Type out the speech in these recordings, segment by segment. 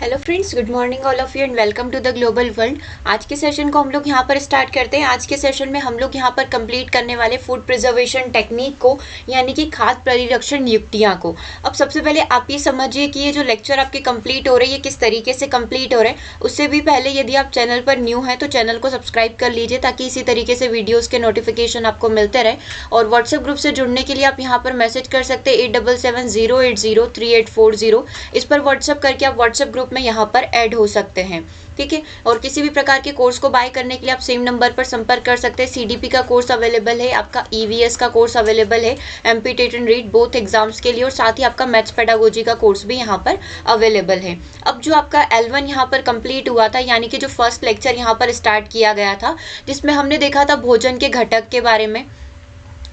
Hello friends, good morning all of you and welcome to the global world. आज के session को हम लोग यहाँ पर स्टार्ट करते हैं। आज के सेशन में हम लोग यहाँ पर कंप्लीट करने वाले फूड प्रिजर्वेशन टेक्निक को, यानी कि खाद्य परिरक्षण युक्तियाँ को। अब सबसे पहले आप ये समझिए कि ये जो लेक्चर आपके कंप्लीट हो रहे हैं ये किस तरीके से कंप्लीट हो रहे हैं। उससे भी पहले यदि आप चैनल पर न्यू हैं तो चैनल को सब्सक्राइब कर लीजिए ताकि इसी तरीके से वीडियोज़ के नोटिफिकेशन आपको मिलते रहे। और व्हाट्सएप ग्रुप से जुड़ने के लिए आप यहाँ पर मैसेज कर सकते हैं 8770803840। इस पर व्हाट्सएप करके आप व्हाट्सएप ग्रुप में यहाँ पर ऐड हो सकते हैं, ठीक है। और किसी भी प्रकार के कोर्स को बाय करने के लिए आप सेम नंबर पर संपर्क कर सकते हैं। सीडीपी का कोर्स अवेलेबल है, आपका ईवीएस का कोर्स अवेलेबल है, MP TET and REET both exams के लिए, और साथ ही आपका मैथ्स पेडागोजी का कोर्स भी यहाँ पर अवेलेबल है। अब जो आपका L1 यहाँ पर कंप्लीट हुआ था, यानी कि जो फर्स्ट लेक्चर यहाँ पर स्टार्ट किया गया था, जिसमें हमने देखा था भोजन के घटक के बारे में।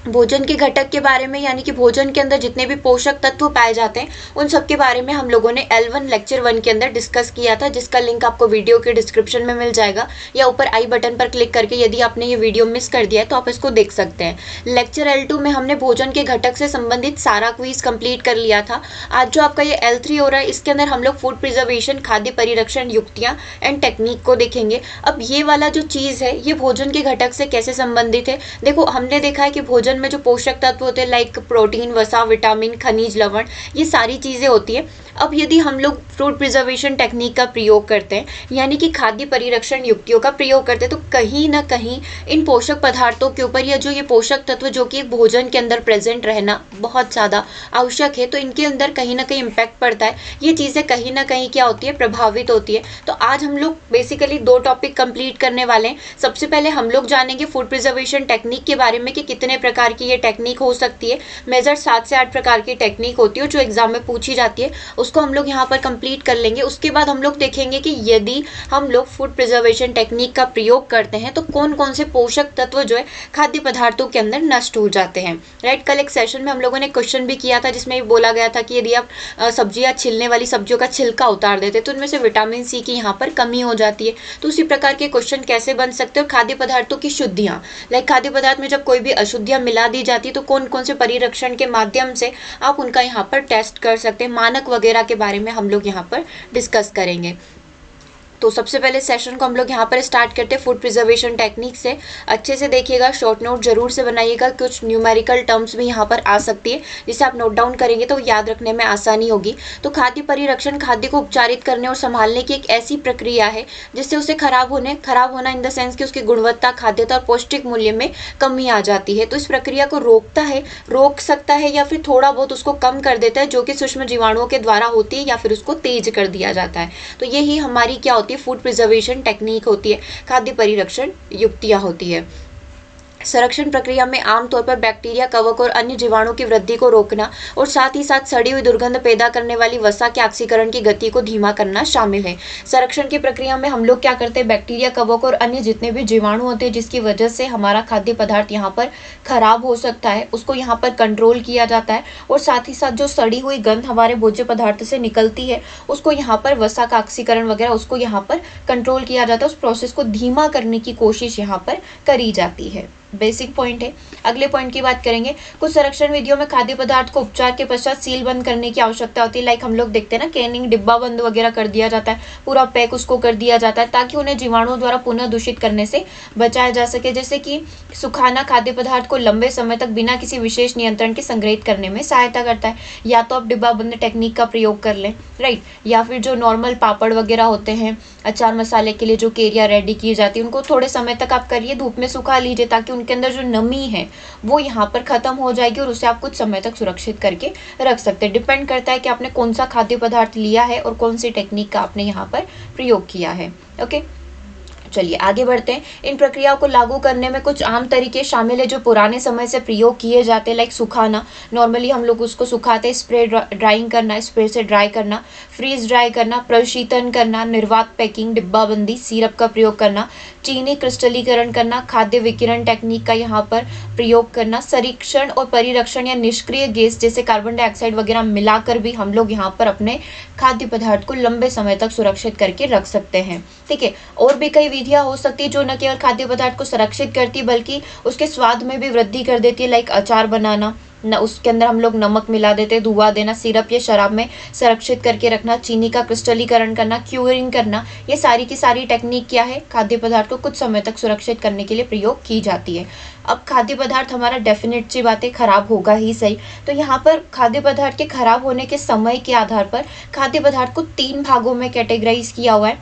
भोजन के घटक के बारे में, यानी कि भोजन के अंदर जितने भी पोषक तत्व पाए जाते हैं उन सब के बारे में हम लोगों ने L1 लेक्चर 1 के अंदर डिस्कस किया था, जिसका लिंक आपको वीडियो के डिस्क्रिप्शन में मिल जाएगा या ऊपर आई बटन पर क्लिक करके यदि आपने ये वीडियो मिस कर दिया है तो आप इसको देख सकते हैं। लेक्चर L2 में हमने भोजन के घटक से संबंधित सारा क्विज कंप्लीट कर लिया था। आज जो आपका ये L3 हो रहा है इसके अंदर हम लोग फूड प्रिजर्वेशन, खाद्य परिरक्षण युक्तियाँ एंड टेक्निक को देखेंगे। अब ये वाला जो चीज़ है ये भोजन के घटक से कैसे संबंधित है। देखो, हमने देखा है कि भोजन में जो पोषक तत्व होते हैं लाइक प्रोटीन, वसा, विटामिन, खनिज, लवण, ये सारी चीजें होती है। अब यदि हम लोग फूड प्रिजर्वेशन टेक्निक का प्रयोग करते हैं, यानी कि खाद्य परिरक्षण युक्तियों का प्रयोग करते हैं, तो कहीं ना कहीं इन पोषक पदार्थों के ऊपर या जो ये पोषक तत्व जो कि भोजन के अंदर प्रेजेंट रहना बहुत ज़्यादा आवश्यक है, तो इनके अंदर कहीं ना कहीं इम्पैक्ट पड़ता है। ये चीज़ें कहीं ना कहीं क्या होती है, प्रभावित होती है। तो आज हम लोग बेसिकली 2 टॉपिक कंप्लीट करने वाले हैं। सबसे पहले हम लोग जानेंगे फूड प्रिजर्वेशन टेक्निक के बारे में कि कितने प्रकार की ये टेक्निक हो सकती है। मेजर 7 से 8 प्रकार की टेक्निक होती है जो एग्जाम में पूछी जाती है, उसको हम लोग यहाँ पर कंप्लीट कर लेंगे। उसके बाद हम लोग देखेंगे कि यदि हम लोग फूड प्रिजर्वेशन टेक्निक का प्रयोग करते हैं तो कौन कौन से पोषक तत्व जो है खाद्य पदार्थों के अंदर नष्ट हो जाते हैं। राइट, कल एक सेशन में हम लोगों ने क्वेश्चन भी किया था जिसमें बोला गया था कि यदि आप सब्जियां, छिलने वाली सब्जियों का छिलका उतार देते तो उनमें से विटामिन सी की यहाँ पर कमी हो जाती है। तो उसी प्रकार के क्वेश्चन कैसे बन सकते हैं। और खाद्य पदार्थों की शुद्धियाँ, लाइक खाद्य पदार्थ में जब कोई भी अशुद्धियाँ मिला दी जाती है तो कौन कौन से परिरक्षण के माध्यम से आप उनका यहाँ पर टेस्ट कर सकते हैं। मानक वगैरह के बारे में हम लोग यहाँ पर डिस्कस करेंगे। तो सबसे पहले सेशन को हम लोग यहाँ पर स्टार्ट करते हैं फूड प्रिजर्वेशन टेक्निक से। अच्छे से देखिएगा, शॉर्ट नोट जरूर से बनाइएगा। कुछ न्यूमेरिकल टर्म्स भी यहाँ पर आ सकती है जिसे आप नोट डाउन करेंगे तो याद रखने में आसानी होगी। तो खाद्य परिरक्षण खाद्य को उपचारित करने और संभालने की एक ऐसी प्रक्रिया है जिससे उसे खराब होना इन द सेंस कि उसकी गुणवत्ता, खाद्यता और पौष्टिक मूल्य में कमी आ जाती है। तो इस प्रक्रिया को रोक सकता है या फिर थोड़ा बहुत उसको कम कर देता है, जो कि सूक्ष्म जीवाणुओं के द्वारा होती है, या फिर उसको तेज कर दिया जाता है। तो यही हमारी क्या होती है, फूड प्रिजर्वेशन टेक्निक होती है, खाद्य परिरक्षण युक्तियां होती है। संरक्षण प्रक्रिया में आमतौर पर बैक्टीरिया, कवक और अन्य जीवाणु की वृद्धि को रोकना और साथ ही साथ सड़ी हुई दुर्गंध पैदा करने वाली वसा के ऑक्सीकरण की गति को धीमा करना शामिल है। संरक्षण की प्रक्रिया में हम लोग क्या करते हैं, बैक्टीरिया, कवक और अन्य जितने भी जीवाणु होते हैं जिसकी वजह से हमारा खाद्य पदार्थ यहाँ पर खराब हो सकता है, उसको यहाँ पर कंट्रोल किया जाता है। और साथ ही साथ जो सड़ी हुई गंध हमारे भोज्य पदार्थ से निकलती है उसको यहाँ पर वसा का ऑक्सीकरण वगैरह उसको यहाँ पर कंट्रोल किया जाता है। उस प्रोसेस को धीमा करने की कोशिश यहाँ पर करी जाती है। बेसिक पॉइंट है। अगले पॉइंट की बात करेंगे। कुछ संरक्षण विधियों में खाद्य पदार्थ को उपचार के पश्चात सील बंद करने की आवश्यकता होती है। लाइक हम लोग देखते हैं ना, कैनिंग, डिब्बा बंद वगैरह कर दिया जाता है, पूरा पैक उसको कर दिया जाता है ताकि उन्हें जीवाणुओं द्वारा पुनः दूषित करने से बचाया जा सके। जैसे कि सुखाना खाद्य पदार्थ को लंबे समय तक बिना किसी विशेष नियंत्रण के संग्रहित करने में सहायता करता है। या तो आप डिब्बा बंद टेक्निक का प्रयोग कर लें, राइट, या फिर जो नॉर्मल पापड़ वगैरह होते हैं, अचार मसाले के लिए जो केरिया रेडी की जाती है, उनको थोड़े समय तक आप करिए, धूप में सुखा लीजिए ताकि उनके अंदर जो नमी है वो यहाँ पर खत्म हो जाएगी और उसे आप कुछ समय तक सुरक्षित करके रख सकते हैं। डिपेंड करता है कि आपने कौन सा खाद्य पदार्थ लिया है और कौन सी टेक्निक का आपने यहाँ पर प्रयोग किया है। ओके, चलिए आगे बढ़ते हैं। इन प्रक्रियाओं को लागू करने में कुछ आम तरीके शामिल है जो पुराने समय से प्रयोग किए जाते हैं। लाइक सुखाना, नॉर्मली हम लोग उसको सुखाते हैं, स्प्रे ड्राइंग करना, स्प्रे से ड्राई करना, फ्रीज ड्राई करना, प्रशीतन करना, निर्वात पैकिंग, डिब्बाबंदी, सिरप का प्रयोग करना, चीनी क्रिस्टलीकरण करना, खाद्य विकिरण टेक्निक का यहाँ पर प्रयोग करना, संरक्षण और परिरक्षण या निष्क्रिय गैस जैसे कार्बन डाइऑक्साइड वगैरह मिलाकर भी हम लोग यहाँ पर अपने खाद्य पदार्थ को लंबे समय तक सुरक्षित करके रख सकते हैं। ठीक है, और भी कई विधियां हो सकती है जो न केवल खाद्य पदार्थ को संरक्षित करती बल्कि उसके स्वाद में भी वृद्धि कर देती है। लाइक अचार बनाना, न उसके अंदर हम लोग नमक मिला देते, धुआं देना, सिरप या शराब में संरक्षित करके रखना, चीनी का क्रिस्टलीकरण करना, क्यूरिंग करना, ये सारी की सारी टेक्निक क्या है, खाद्य पदार्थ को कुछ समय तक सुरक्षित करने के लिए प्रयोग की जाती है। अब खाद्य पदार्थ हमारा डेफिनेट सी बात है खराब होगा ही सही, तो यहाँ पर खाद्य पदार्थ के खराब होने के समय के आधार पर खाद्य पदार्थ को 3 भागों में कैटेगराइज किया हुआ है।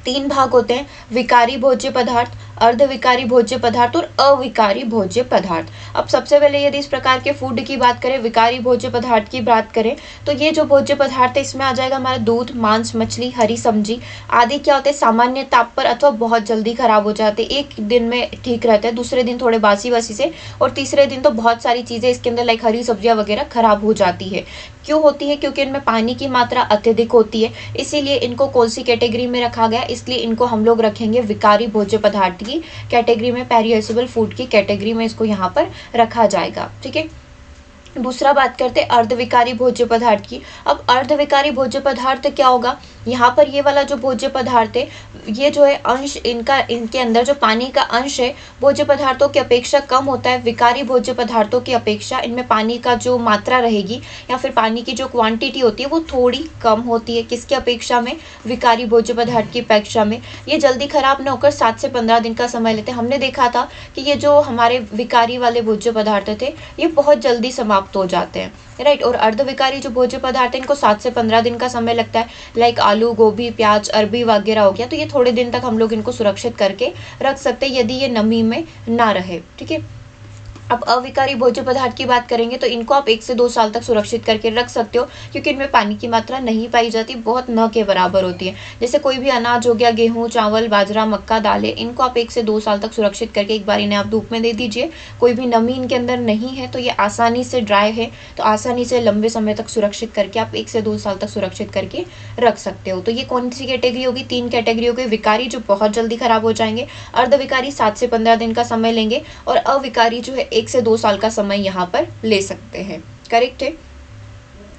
3 भाग होते हैं, विकारी भोज्य पदार्थ, अर्धविकारी भोज्य पदार्थ और अविकारी भोज्य पदार्थ। अब सबसे पहले यदि इस प्रकार के फूड की बात करें, विकारी भोज्य पदार्थ की बात करें, तो ये जो भोज्य पदार्थ है इसमें आ जाएगा हमारा दूध, मांस, मछली, हरी सब्जी आदि। क्या होते हैं, सामान्य ताप पर अथवा बहुत जल्दी खराब हो जाते हैं। एक दिन में ठीक रहते हैं, दूसरे दिन थोड़े बासी बासी से, और तीसरे दिन तो बहुत सारी चीजें इसके अंदर लाइक हरी सब्जियां वगैरह खराब हो जाती है। क्यों होती है, क्योंकि इनमें पानी की मात्रा अत्यधिक होती है, इसीलिए इनको कौन सी कैटेगरी में रखा गया, इसलिए इनको हम लोग रखेंगे विकारी भोज्य पदार्थ की कैटेगरी में, पेरिशेबल फूड की कैटेगरी में इसको यहाँ पर रखा जाएगा। ठीक है, दूसरा बात करते हैं अर्धविकारी भोज्य पदार्थ की। अब अर्धविकारी भोज्य पदार्थ क्या होगा, यहाँ पर ये वाला जो भोज्य पदार्थ है, ये जो है अंश इनके अंदर जो पानी का अंश है भोज्य पदार्थों की अपेक्षा कम होता है। विकारी भोज्य पदार्थों की अपेक्षा इनमें पानी का जो मात्रा रहेगी या फिर पानी की जो क्वांटिटी होती है वो थोड़ी कम होती है। किसकी अपेक्षा में, विकारी भोज्य पदार्थ की अपेक्षा में। ये जल्दी खराब न होकर 7 से 15 दिन का समय लेते हैं। हमने देखा था कि ये जो हमारे विकारी वाले भोज्य पदार्थ थे ये बहुत जल्दी समाप्त हो जाते हैं, राइट। और अर्धविकारी जो भोज्य पदार्थ है इनको 7 से 15 दिन का समय लगता है। लाइक आलू, गोभी, प्याज, अरबी वगैरह हो गया, तो ये थोड़े दिन तक हम लोग इनको सुरक्षित करके रख सकते हैं यदि ये नमी में ना रहे। ठीक है, अब अविकारी भोज्य पदार्थ की बात करेंगे तो इनको आप 1 से 2 साल तक सुरक्षित करके रख सकते हो, क्योंकि इनमें पानी की मात्रा नहीं पाई जाती, बहुत न के बराबर होती है। जैसे कोई भी अनाज हो गया, गेहूं, चावल, बाजरा, मक्का, दालें, इनको आप 1 से 2 साल तक सुरक्षित करके एक बार इन्हें आप धूप में दे दीजिए। कोई भी नमी इनके अंदर नहीं है तो ये आसानी से ड्राई है, तो आसानी से लंबे समय तक सुरक्षित करके आप 1 से 2 साल तक सुरक्षित करके रख सकते हो। तो ये कौन सी कैटेगरी होगी, 3 कैटेगरी होगी। विकारी जो बहुत जल्दी खराब हो जाएंगे, अर्धविकारी 7 से 15 दिन का समय लेंगे, और अविकारी जो है 1 से 2 साल का समय यहाँ पर ले सकते हैं। करेक्ट है।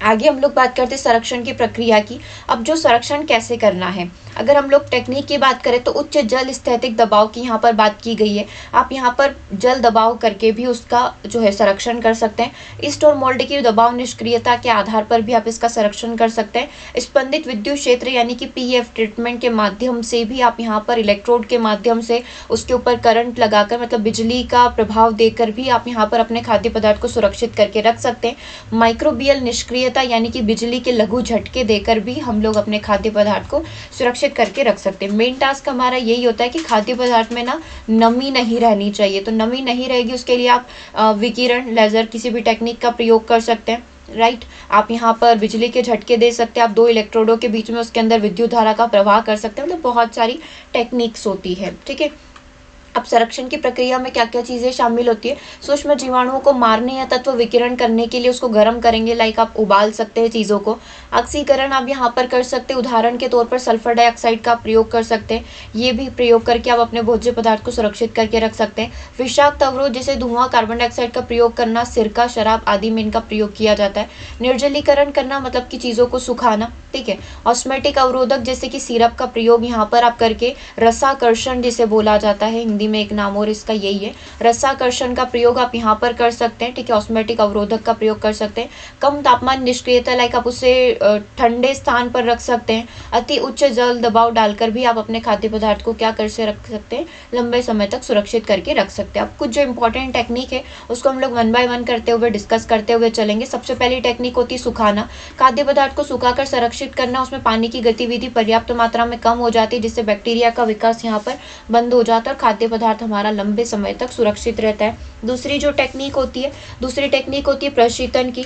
आगे हम लोग बात करते हैं संरक्षण की प्रक्रिया की। अब जो संरक्षण कैसे करना है, अगर हम लोग टेक्निक की बात करें तो उच्च जल स्थैतिक दबाव की यहाँ पर बात की गई है। आप यहाँ पर जल दबाव करके भी उसका जो है संरक्षण कर सकते हैं। ईस्ट और मोल्ड की दबाव निष्क्रियता के आधार पर भी आप इसका संरक्षण कर सकते हैं। स्पंदित विद्युत क्षेत्र यानी कि पीएफ ट्रीटमेंट के माध्यम से भी आप यहाँ पर इलेक्ट्रोड के माध्यम से उसके ऊपर करंट लगाकर, मतलब बिजली का प्रभाव देकर भी आप यहाँ पर अपने खाद्य पदार्थ को सुरक्षित करके रख सकते हैं। माइक्रोबियल निष्क्रियता यानी कि बिजली के लघु झटके देकर भी हम लोग अपने खाद्य पदार्थ को सुरक्षित करके रख सकते हैं। मेन टास्क हमारा यही होता है कि खाद्य पदार्थ में ना नमी नहीं रहनी चाहिए, तो नमी नहीं रहेगी उसके लिए आप विकिरण, लेजर, किसी भी टेक्निक का प्रयोग कर सकते हैं, राइट। आप यहाँ पर बिजली के झटके दे सकते हैं, आप 2 इलेक्ट्रोडों के बीच में उसके अंदर विद्युत धारा का प्रवाह कर सकते हैं, मतलब बहुत सारी टेक्निक्स होती है। ठीक है, अब संरक्षण की प्रक्रिया में क्या क्या चीजें शामिल होती है, सूक्ष्म जीवाणुओं को मारने या तत्व विकिरण करने के लिए उसको गर्म करेंगे, लाइक आप उबाल सकते हैं चीजों को। ऑक्सीकरण आप यहाँ पर कर सकते हैं, उदाहरण के तौर पर सल्फर डाइऑक्साइड का प्रयोग कर सकते हैं, ये भी प्रयोग करके आप अपने भोज्य पदार्थ को सुरक्षित करके रख सकते हैं। विषाक्त अवरोध जैसे धुआं, कार्बन डाइऑक्साइड का प्रयोग करना, सिरका, शराब आदि में इनका प्रयोग किया जाता है। निर्जलीकरण करना मतलब कि चीजों को सुखाना, ठीक है। ऑस्मेटिक अवरोधक जैसे कि सिरप का प्रयोग यहाँ पर आप करके, रसाकर्षण जिसे बोला जाता है, हिंदी में एक नाम और इसका यही है, रसाकर्षण का प्रयोग आप यहाँ पर कर सकते हैं, ठीक है। ऑस्मेटिक अवरोधक का प्रयोग कर सकते हैं। कम तापमान निष्क्रियता, लाइक आप उसे ठंडे स्थान पर रख सकते हैं। अति उच्च जल दबाव डालकर भी आप अपने खाद्य पदार्थ को क्या कर से रख सकते हैं, लंबे समय तक सुरक्षित करके रख सकते हैं। अब कुछ जो इंपॉर्टेंट टेक्निक है उसको हम लोग 1 बाय 1 करते हुए डिस्कस करते हुए चलेंगे। सबसे पहली टेक्निक होती है सुखाना। खाद्य पदार्थ को सुखाकर संरक्षित करना, उसमें पानी की गतिविधि पर्याप्त मात्रा में कम हो जाती है, जिससे बैक्टीरिया का विकास यहाँ पर बंद हो जाता है और खाद्य पदार्थ हमारा लंबे समय तक सुरक्षित रहता है। दूसरी टेक्निक होती है प्रशीतन की।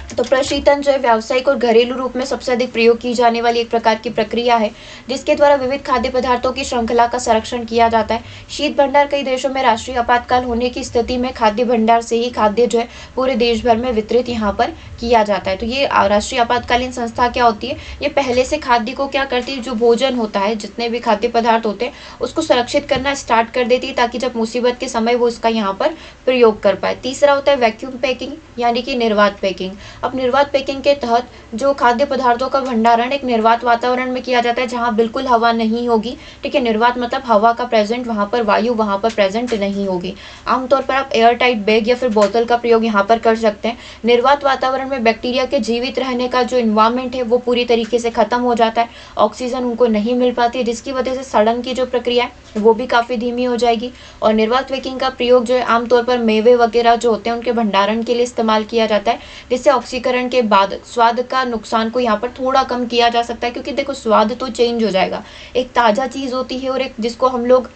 तो प्रशीतन जो है व्यावसायिक और घरेलू रूप में सबसे अधिक प्रयोग की जाने वाली एक प्रकार की प्रक्रिया है, जिसके द्वारा विविध खाद्य पदार्थों की श्रृंखला का संरक्षण किया जाता है। शीत भंडार कई देशों में राष्ट्रीय आपातकाल होने की स्थिति में खाद्य भंडार से ही खाद्य जो है पूरे देश भर में वितरित यहाँ पर किया जाता है। तो ये राष्ट्रीय आपातकालीन संस्था क्या होती है, ये पहले से खाद्य को क्या करती है, जो भोजन होता है, जितने भी खाद्य पदार्थ होते हैं उसको सुरक्षित करना स्टार्ट कर देती है, ताकि जब मुसीबत के समय वो इसका यहाँ पर प्रयोग कर पाए। तीसरा होता है वैक्यूम पैकिंग यानी कि निर्वात पैकिंग। अब निर्वात पैकिंग के तहत जो खाद्य पदार्थों का भंडारण एक निर्वात वातावरण में किया जाता है जहाँ बिल्कुल हवा नहीं होगी। ठीक है, निर्वात मतलब हवा का प्रेजेंट, वहाँ पर वायु वहाँ पर प्रेजेंट नहीं होगी। आमतौर पर आप एयर टाइट बैग या फिर बोतल का प्रयोग यहाँ पर कर सकते हैं। निर्वात वातावरण में बैक्टीरिया के जीवित रहने का जो इन्वायरमेंट है वो पूरी तरीके से खत्म हो जाता है, ऑक्सीजन उनको नहीं मिल पाती है, जिसकी वजह से सड़न की जो प्रक्रिया है वो भी काफ़ी धीमी हो जाएगी। और निर्वात पैकिंग का प्रयोग जो है आमतौर पर मेवे वगैरह जो होते हैं उनके भंडारण के लिए इस्तेमाल किया जाता है, जिससे ऑक्सीकरण के बाद स्वाद का नुकसान को यहाँ पर थोड़ा कम किया जा सकता है। क्योंकि देखो स्वाद तो चेंज हो जाएगा, एक ताज़ा चीज़ होती है और एक जिसको हम लोग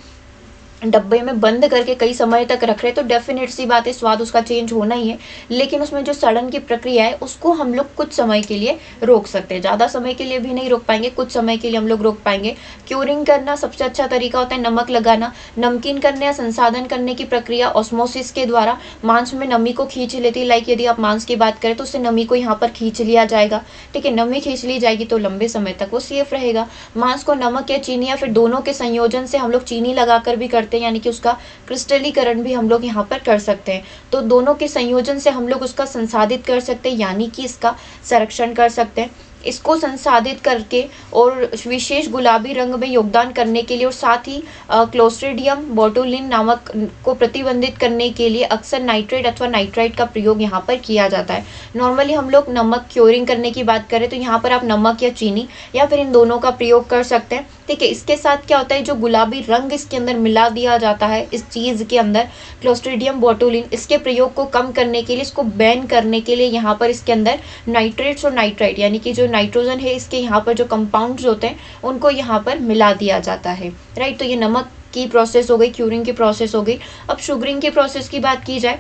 डब्बे में बंद करके कई समय तक रख रहे हैं, तो डेफिनेट सी बात है स्वाद उसका चेंज होना ही है। लेकिन उसमें जो सड़न की प्रक्रिया है उसको हम लोग कुछ समय के लिए रोक सकते हैं, ज़्यादा समय के लिए भी नहीं रोक पाएंगे, कुछ समय के लिए हम लोग रोक पाएंगे। क्यूरिंग करना सबसे अच्छा तरीका होता है नमक लगाना। नमकीन करने या संसाधन करने की प्रक्रिया ऑस्मोसिस के द्वारा मांस में नमी को खींच लेती है। लाइक यदि आप मांस की बात करें तो उससे नमी को यहाँ पर खींच लिया जाएगा। ठीक है, नमी खींच ली जाएगी तो लंबे समय तक वो सेफ रहेगा। मांस को नमक या चीनी या फिर दोनों के संयोजन से हम लोग चीनी लगाकर भी करते हैं, यानी कि उसका क्रिस्टलीकरण भी हम लोग यहाँ पर कर सकते हैं। तो दोनों के संयोजन से हम लोग उसका संसाधित कर सकते हैं, यानी कि इसका संरक्षण कर सकते हैं। इसको संसाधित करके और विशेष गुलाबी रंग में योगदान करने के लिए और साथ ही क्लोस्ट्रीडियम बोटुलिन नामक को प्रतिबंधित करने के लिए अक्सर नाइट्रेट अथवा नाइट्राइट का प्रयोग यहाँ पर किया जाता है। नॉर्मली हम लोग नमक क्योरिंग करने की बात करें तो यहाँ पर आप नमक या चीनी या फिर इन दोनों का प्रयोग कर सकते हैं। ठीक है, इसके साथ क्या होता है, जो गुलाबी रंग इसके अंदर मिला दिया जाता है इस चीज़ के अंदर क्लोस्ट्रीडियम बोटुलिन, इसके प्रयोग को कम करने के लिए, इसको बैन करने के लिए यहाँ पर इसके अंदर नाइट्रेट्स और नाइट्राइट यानी कि जो नाइट्रोजन है इसके यहाँ पर जो कंपाउंड्स होते हैं उनको यहाँ पर मिला दिया जाता है। राइट, तो ये नमक की प्रोसेस हो गई, क्यूरिंग की प्रोसेस हो गई। अब शुगरिंग की प्रोसेस की बात की जाए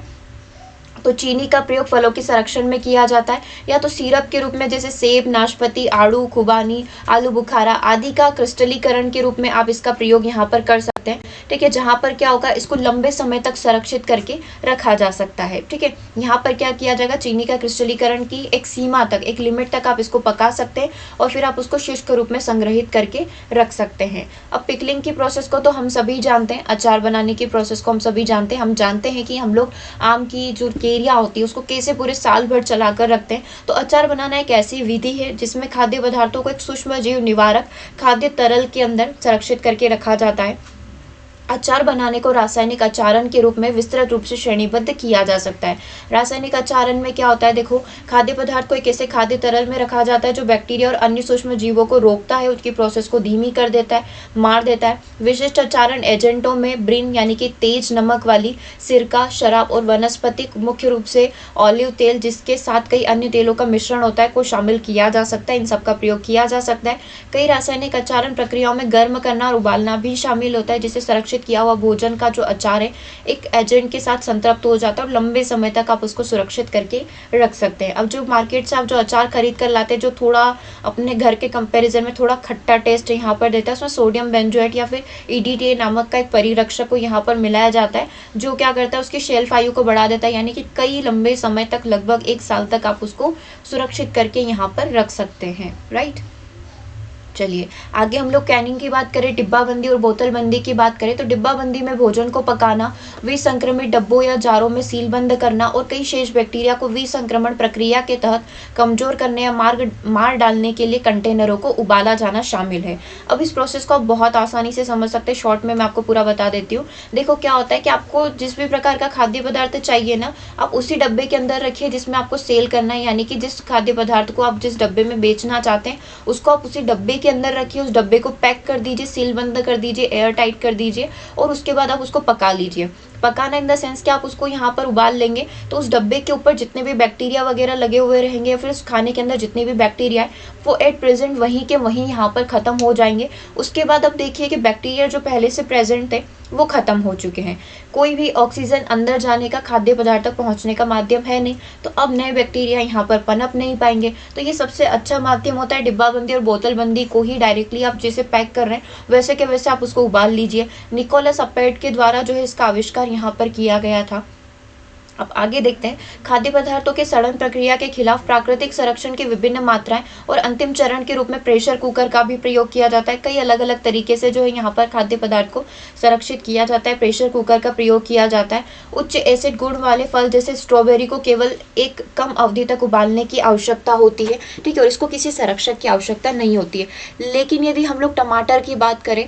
तो चीनी का प्रयोग फलों के संरक्षण में किया जाता है, या तो सिरप के रूप में जैसे सेब, नाशपाती, आड़ू, खुबानी, आलू बुखारा आदि का क्रिस्टलीकरण के रूप में आप इसका प्रयोग यहाँ पर कर सकते हैं। ठीक है, जहाँ पर क्या होगा, इसको लंबे समय तक संरक्षित करके रखा जा सकता है। ठीक है, यहाँ पर क्या किया जाएगा, चीनी का क्रिस्टलीकरण की एक सीमा तक, एक लिमिट तक आप इसको पका सकते हैं और फिर आप उसको शुष्क रूप में संग्रहित करके रख सकते हैं। अब पिकलिंग की प्रोसेस को तो हम सभी जानते हैं, अचार बनाने की प्रोसेस को हम सभी जानते हैं। हम जानते हैं कि हम लोग आम की जो केरिया होती है उसको कैसे पूरे साल भर चला कर रखते हैं। तो अचार बनाना एक ऐसी विधि है जिसमें खाद्य पदार्थों को एक सूक्ष्म जीव निवारक खाद्य तरल के अंदर संरक्षित करके रखा जाता है। अचार बनाने को रासायनिक अचारण के रूप में विस्तृत रूप से श्रेणीबद्ध किया जा सकता है। रासायनिक अचारण में क्या होता है, देखो खाद्य पदार्थ को एक ऐसे खाद्य तरल में रखा जाता है जो बैक्टीरिया और अन्य सूक्ष्म जीवों को रोकता है, उसकी प्रोसेस को धीमी कर देता है, मार देता है। विशिष्ट अचारण एजेंटों में ब्रिन यानी कि तेज नमक वाली सिरका, शराब और वनस्पतिक मुख्य रूप से ऑलिव तेल जिसके साथ कई अन्य तेलों का मिश्रण होता है को शामिल किया जा सकता है। इन सब का प्रयोग किया जा सकता है। कई रासायनिक अचारण प्रक्रियाओं में गर्म करना और उबालना भी शामिल होता है, जिससे संरक्षित किया हुआ भोजन का जो अचार है एक एजेंट के साथ संतृप्त हो जाता है और लंबे समय तक आप उसको सुरक्षित करके रख सकते हैं। अब जो मार्केट से आप जो अचार खरीद कर लाते हैं जो थोड़ा अपने घर के कंपैरिजन में थोड़ा खट्टा टेस्ट यहाँ पर देता है, उसमें सोडियम बेंजोएट या फिर EDTA नामक का एक परिरक्षक को यहाँ पर मिलाया जाता है जो क्या करता है उसकी शेल्फ आयु को बढ़ा देता है, यानी कि कई लंबे समय तक लगभग 1 साल तक आप उसको सुरक्षित करके यहाँ पर रख सकते हैं। राइट, चलिए आगे हम लोग कैनिंग की बात करें, डिब्बाबंदी और बोतलबंदी की बात करें तो डिब्बाबंदी में भोजन को पकाना, विसंक्रमित डब्बों या जारों में सीलबंद करना और कई शेष बैक्टीरिया को विसंक्रमण प्रक्रिया के तहत कमजोर करने या मार डालने के लिए कंटेनरों को उबाला जाना शामिल है। अब इस प्रोसेस को आप बहुत आसानी से समझ सकते हैं, शॉर्ट में मैं आपको पूरा बता देती हूँ। देखो क्या होता है कि आपको जिस भी प्रकार का खाद्य पदार्थ चाहिए ना, आप उसी डब्बे के अंदर रखिए जिसमें आपको सेल करना है, यानी कि जिस खाद्य पदार्थ को आप जिस डब्बे में बेचना चाहते हैं उसको आप उसी डब्बे के अंदर रखिए, उस डब्बे को पैक कर दीजिए, सील बंद कर दीजिए, एयर टाइट कर दीजिए और उसके बाद आप उसको पका लीजिए। पकाना इन द सेंस कि आप उसको यहाँ पर उबाल लेंगे तो उस डब्बे के ऊपर जितने भी बैक्टीरिया वगैरह लगे हुए रहेंगे या फिर उस खाने के अंदर जितने भी बैक्टीरिया है वो एट प्रेजेंट वहीं के वहीं यहाँ पर ख़त्म हो जाएंगे। उसके बाद अब देखिए कि बैक्टीरिया जो पहले से प्रेजेंट थे वो ख़त्म हो चुके हैं, कोई भी ऑक्सीजन अंदर जाने का खाद्य पदार्थ तक पहुँचने का माध्यम है नहीं, तो अब नए बैक्टीरिया यहाँ पर पनप नहीं पाएंगे। तो ये सबसे अच्छा माध्यम होता है डिब्बाबंदी और बोतलबंदी को ही डायरेक्टली आप जैसे पैक कर रहे हैं वैसे के वैसे आप उसको उबाल लीजिए। निकोलस अपेट के द्वारा जो है इसका आविष्कार यहाँ पर किया गया था। अब आगे देखते हैं, खाद्य पदार्थों के सड़न प्रक्रिया के खिलाफ प्राकृतिक संरक्षण की विभिन्न मात्राएं और अंतिम चरण के रूप में प्रेशर कुकर का भी प्रयोग किया जाता है। कई अलग अलग तरीके से जो है यहाँ पर खाद्य पदार्थ को संरक्षित किया जाता है। प्रेशर कुकर का प्रयोग किया जाता है। उच्च एसिड गुण वाले फल जैसे स्ट्रॉबेरी को केवल एक कम अवधि तक उबालने की आवश्यकता होती है, ठीक है, और इसको किसी संरक्षक की आवश्यकता नहीं होती है। लेकिन यदि हम लोग टमाटर की बात करें